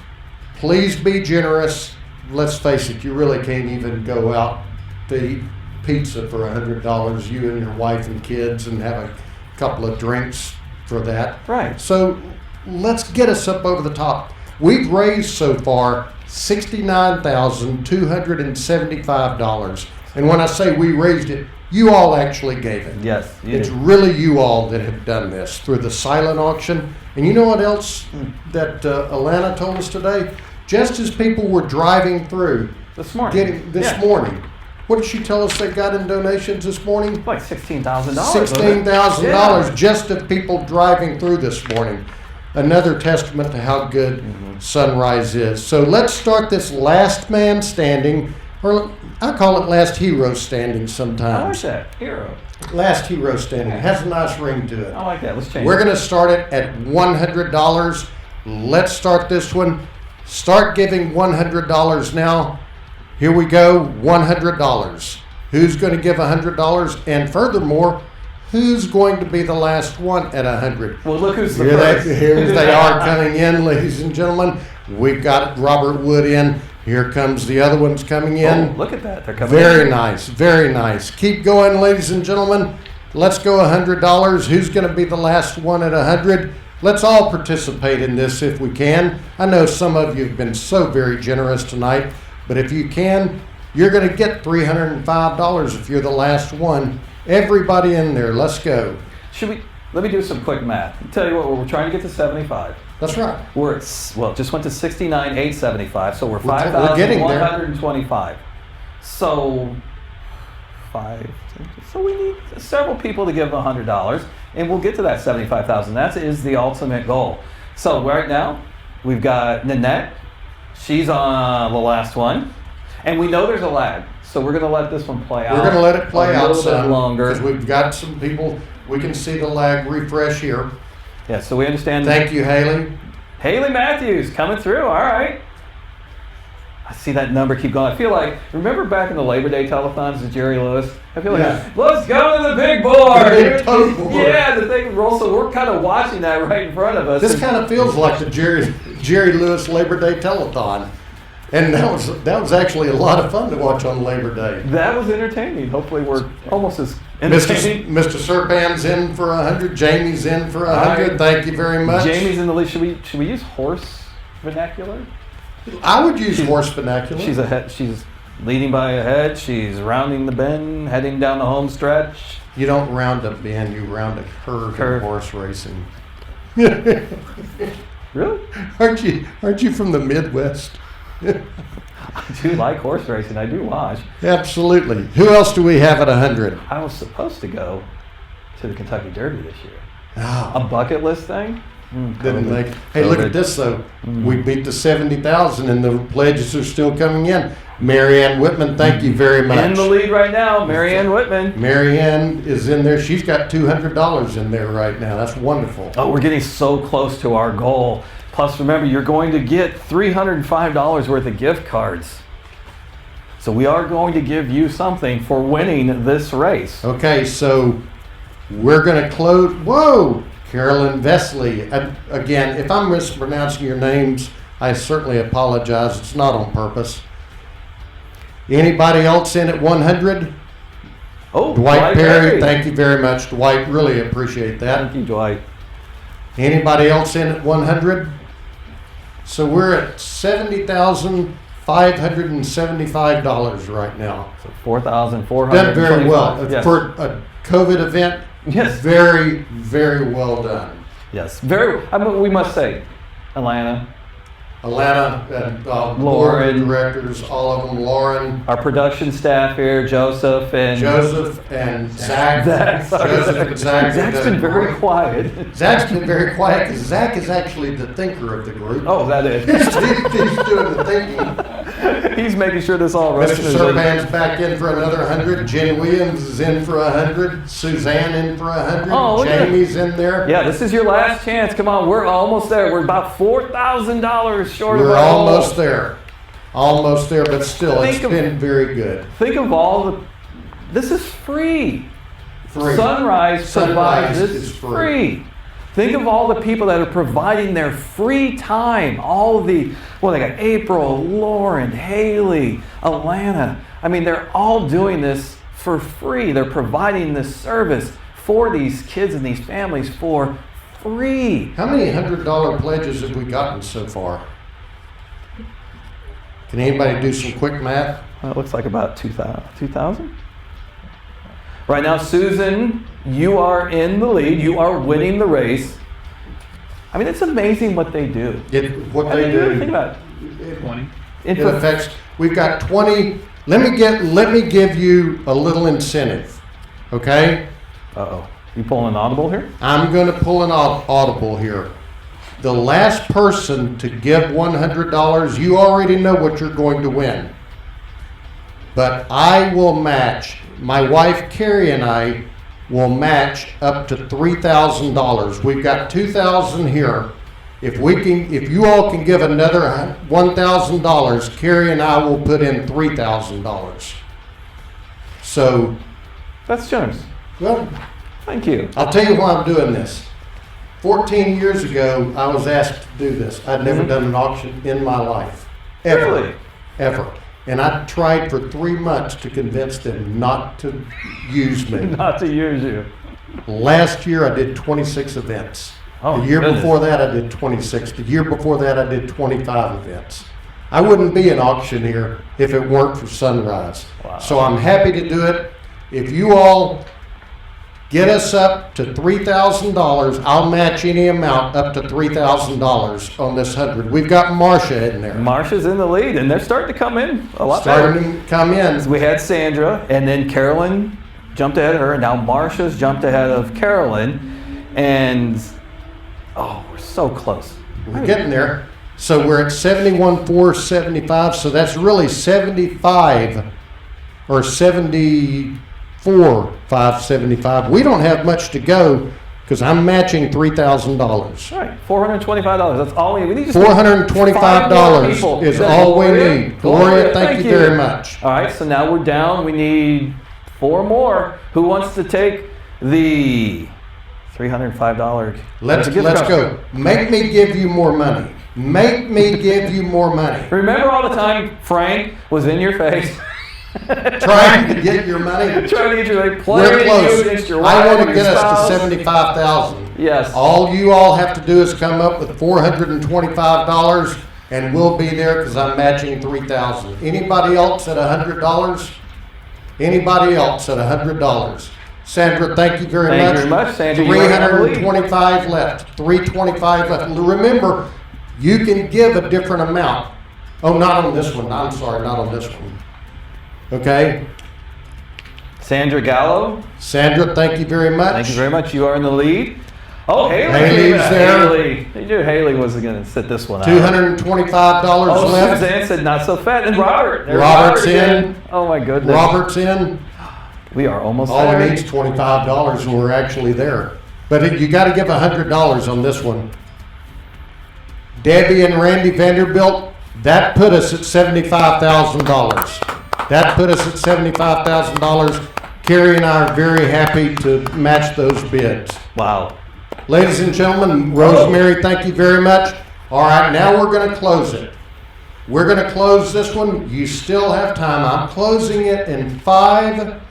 Please be generous. Let's face it, you really can't even go out to eat pizza for $100, you and your wife and kids, and have a couple of drinks for that. Right. So let's get us up over the top. We've raised so far $69,275. And when I say we raised it, you all actually gave it. Yes. It's really you all that have done this through the silent auction. And you know what else that Alana told us today? Just as people were driving through this morning, morning, what did she tell us they got in donations this morning? Like $16,000. $16,000 just of people driving through this morning. Another testament to how good SonRise is. So let's start this last man standing, or I call it last hero standing sometimes. I like that. Hero. Last hero standing. It has a nice ring to it. I like that. Let's change We're it. going to start it at $100. Let's start this one. Start giving $100 now. Here we go, $100. Who's going to give $100? And furthermore, who's going to be the last one at $100? Well, look who's the first. Here they are coming in, ladies and gentlemen. We've got Robert Wood in. Here comes the other ones coming in. Oh, look at that. They're coming Very in. nice, very nice. Keep going, ladies and gentlemen. Let's go $100. Who's going to be the last one at $100? Let's all participate in this if we can. I know some of you have been so very generous tonight, but if you can, you're going to get $305 if you're the last one. Everybody in there, let's go. Let me do some quick math. I'll tell you what, we're trying to get to 75. That's right. We're at, just went to 69,875, so we're We're getting there. 5,125. So we need several people to give $100, and we'll get to that 75,000. That is the ultimate goal. So right now, we've got Nanette. She's on the last one, and we know there's a lag, so we're going to let this one play out. We're going to let it play out a little bit longer because we've got some people. We can see the lag refresh here. Yeah, so we understand. Thank you, Haley. Haley Matthews coming through. All right. I see that number keep going. I feel like, remember back in the Labor Day telethons with Jerry Lewis? I feel like, let's go to the big board. The big tote board. Yeah, the thing rolls. So we're kind of watching that right in front of us. This kind of feels like the Jerry Lewis Labor Day telethon. And that was actually a lot of fun to watch on Labor Day. That was entertaining. Hopefully we're almost as entertaining. Mr. Serpan's in for 100. Jamie's in for 100. Thank you very much. Jamie's in the lead. Should we use horse vernacular? I would use horse vernacular. She's leading by a head. She's rounding the bend, heading down the home stretch. You don't round a bend. You round a curve in horse racing. Really? Aren't you from the Midwest? I do like horse racing. I do watch. Absolutely. Who else do we have at 100? I was supposed to go to the Kentucky Derby this year. Oh. A bucket list thing? Didn't make. Hey, look at this though. We beat the 70,000, and the pledges are still coming in. Marianne Whitman, thank you very much. In the lead right now, Marianne Whitman. Marianne is in there. She's got $200 in there right now. That's wonderful. Oh, we're getting so close to our goal. Plus, remember, you're going to get $305 worth of gift cards. So we are going to give you something for winning this race. Okay, so we're going to close. Whoa! Carolyn Vesley. Again, if I'm mispronouncing your names, I certainly apologize. It's not on purpose. Anybody else in at 100? Oh, Dwight Perry. Thank you very much, Dwight. Really appreciate that. Thank you, Dwight. Anybody else in at 100? So we're at $70,575 right now. So $4,400. Done very well. Yes. For a COVID event, yes. Very, very well done. Yes, very. I mean, we must say, Alana, and Lauren, board directors, all of them. Lauren, our production staff here, Joseph and Zach. Zach's been very quiet. Zach's been very quiet because Zach is actually the thinker of the group. Oh, that is. He's doing the thinking. He's making sure this all runs. Mr. Servan's back in for another 100. Jen Williams is in for 100. Suzanne in for 100. Oh, Jamie's in there. Yeah, this is your last chance. Come on, we're almost there. We're about $4,000 short of We're our goal. almost there. Almost there, but still, it's been very good. Think of all the. This is free. Free. SonRise provides this is free. Think of all the people that are providing their free time. All the, well, they got April, Lauren, Haley, Alana. I mean, they're all doing this for free. They're providing this service for these kids and these families for free. How many $100 pledges have we gotten so far? Can anybody do some quick math? It looks like about 2,000. Right now, Susan, you are in the lead. You are winning the race. I mean, it's amazing what they do. What they do. Think about it. 20. It affects. We've got 20. Let me give you a little incentive. Okay. Uh-oh. You pulling an audible here? I'm going to pull an audible here. The last person to give $100, you already know what you're going to win. But I will match. My wife Carrie and I will match up to $3,000. We've got $2,000 here. If you all can give another $1,000, Carrie and I will put in $3,000. So that's generous. Well, thank you. I'll tell you why I'm doing this. 14 years ago, I was asked to do this. I'd never done an auction in my life. Ever. Really? Ever. And I tried for 3 months to convince them not to use me. Not to use you. Last year, I did 26 events. Oh, the year goodness. before that, I did 26. The year before that, I did 25 events. I wouldn't be an auctioneer if it weren't for SonRise. Wow. So I'm happy to do it. If you all get us up to $3,000, I'll match any amount up to $3,000 on this 100. We've got Marcia in there. Marcia's in the lead, and they're starting to come in a lot Starting better. to come in. We had Sandra, and then Carolyn jumped ahead of her, and now Marcia's jumped ahead of Carolyn, and oh, we're so close. We're getting there. So we're at 71,475, so that's really 75 or 74,575. We don't have much to go because I'm matching $3,000. Right, $425. That's all we need. We need just $425 is all we need. Gloria, thank you very much. All right, so now we're down. We need 4 more. Who wants to take the $305? Let's go. Make me give you more money. Make me give you more money. Remember all the time Frank was in your face. Trying to get your money. Trying to get your money. We're Playing close. you against your wife. I want to or get your us spouse. to 75,000. Yes. All you all have to do is come up with $425, and we'll be there because I'm matching $3,000. Anybody else at $100? Anybody else at $100? Sandra, thank you very much. Thank you very much, Sandra. 325 left. 325 left. Remember, you can give a different amount. Oh, not on this one. I'm sorry, not on this one. Okay? Sandra Gallo. Sandra, thank you very much. Thank you very much. You are in the lead. Oh, Haley. Haley's there. Haley. They knew Haley was going to sit this one out. $225 left. Suzanne said not so fat. And Robert. There's Robert's Robert in. Oh, my goodness. Robert's in. We are almost All there. it needs $25 and we're actually there. But you got to give $100 on this one. Debbie and Randy Vanderbilt, that put us at $75,000. That put us at $75,000. Carrie and I are very happy to match those bids. Wow. Ladies and gentlemen, Rosemary, thank you very much. All right, now we're going to close it. We're going to close this one. You still have time. I'm closing it in 5,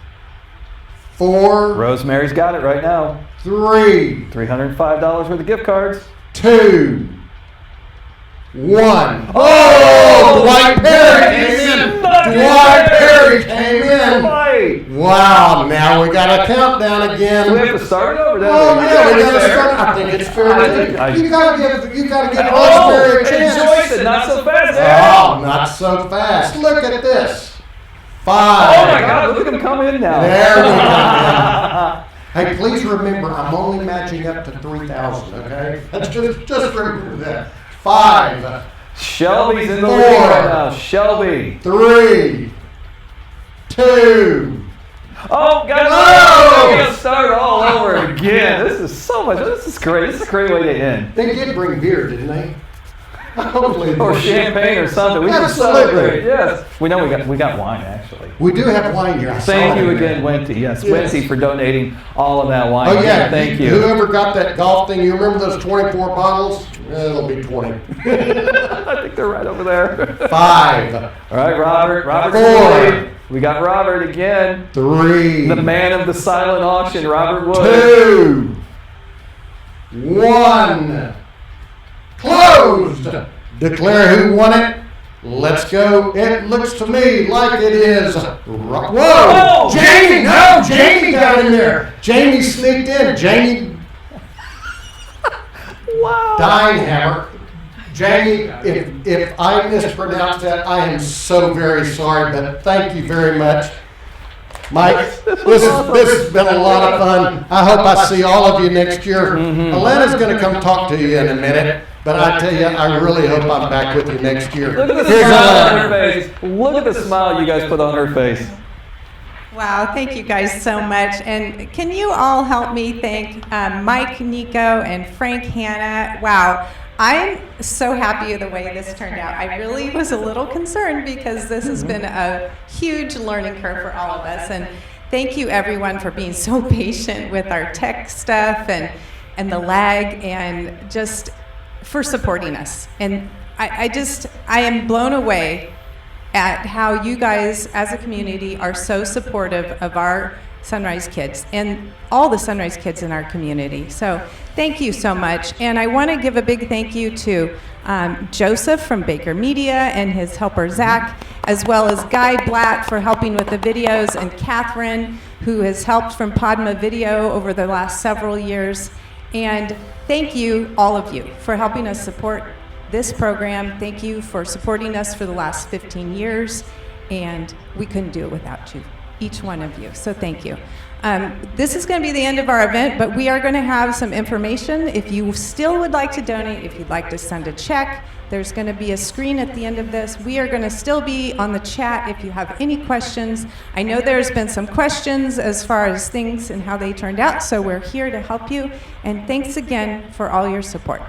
4. Rosemary's got it right now. 3. $305 worth of gift cards. 2. 1. Oh, Dwight Perry came in. Dwight Perry came in. Wow, now we got a countdown again. Do we have to start it over? Oh, yeah, we got to start. I think it's fair. You got to give Rosemary a chance. Joyce said not so fast. Oh, not so fast. Look at this. 5. Oh my God, look at them come in now. There we go. Hey, please remember, I'm only matching up to 3,000, okay? Just remember that. 5. Shelby's in the 4. lead right now. Shelby. 3. 2. Oh, God, Oh! we got to start all over again. This is so much. This is great. This is a great way to end. They did bring beer, didn't they? Or champagne or something. We can celebrate. Yes. We know we got wine actually. We do have wine here. Thank you again, Wente. Yes, Wente for donating all of that wine. Oh yeah, thank you. Whoever got that golf thing, you remember those 24 bottles? It'll be 20. I think they're right over there. 5. All right, Robert. Robert's 4. We got Robert again. 3. The man of the silent auction, Robert Wood. 2. 1. Closed. Declare who won it. Let's go. It looks to me like it is. Whoa! Jamie! No! Jamie got in there. Jamie sneaked in. Jamie. Wow. Dinehammer. Jamie, if I mispronounced that, I am so very sorry, but thank you very much. Mike, this has been a lot of fun. I hope I see all of you next year. Alana's going to come talk to you in a minute, but I tell you, I really hope I'm back with you next year. Look at the Here's smile on Alana. her face. Look at the smile you guys put on her face. Wow, thank you guys so much. And can you all help me thank Mike, Nicco, and Frank, Hanna? Wow, I'm so happy with the way this turned out. I really was a little concerned because this has been a huge learning curve for all of us. And thank you everyone for being so patient with our tech stuff and the lag and just for supporting us. And I am blown away at how you guys as a community are so supportive of our SonRise kids and all the SonRise kids in our community. So thank you so much. And I want to give a big thank you to Joseph from Baker Media and his helper Zach, as well as Guy Blatt for helping with the videos, and Kathryn, who has helped from Padma Video over the last several years. And thank you, all of you, for helping us support this program. Thank you for supporting us for the last 15 years, and we couldn't do it without you, each one of you, so thank you. This is going to be the end of our event, but we are going to have some information. If you still would like to donate, if you'd like to send a check, there's going to be a screen at the end of this. We are going to still be on the chat if you have any questions. I know there's been some questions as far as things and how they turned out, so we're here to help you, and thanks again for all your support.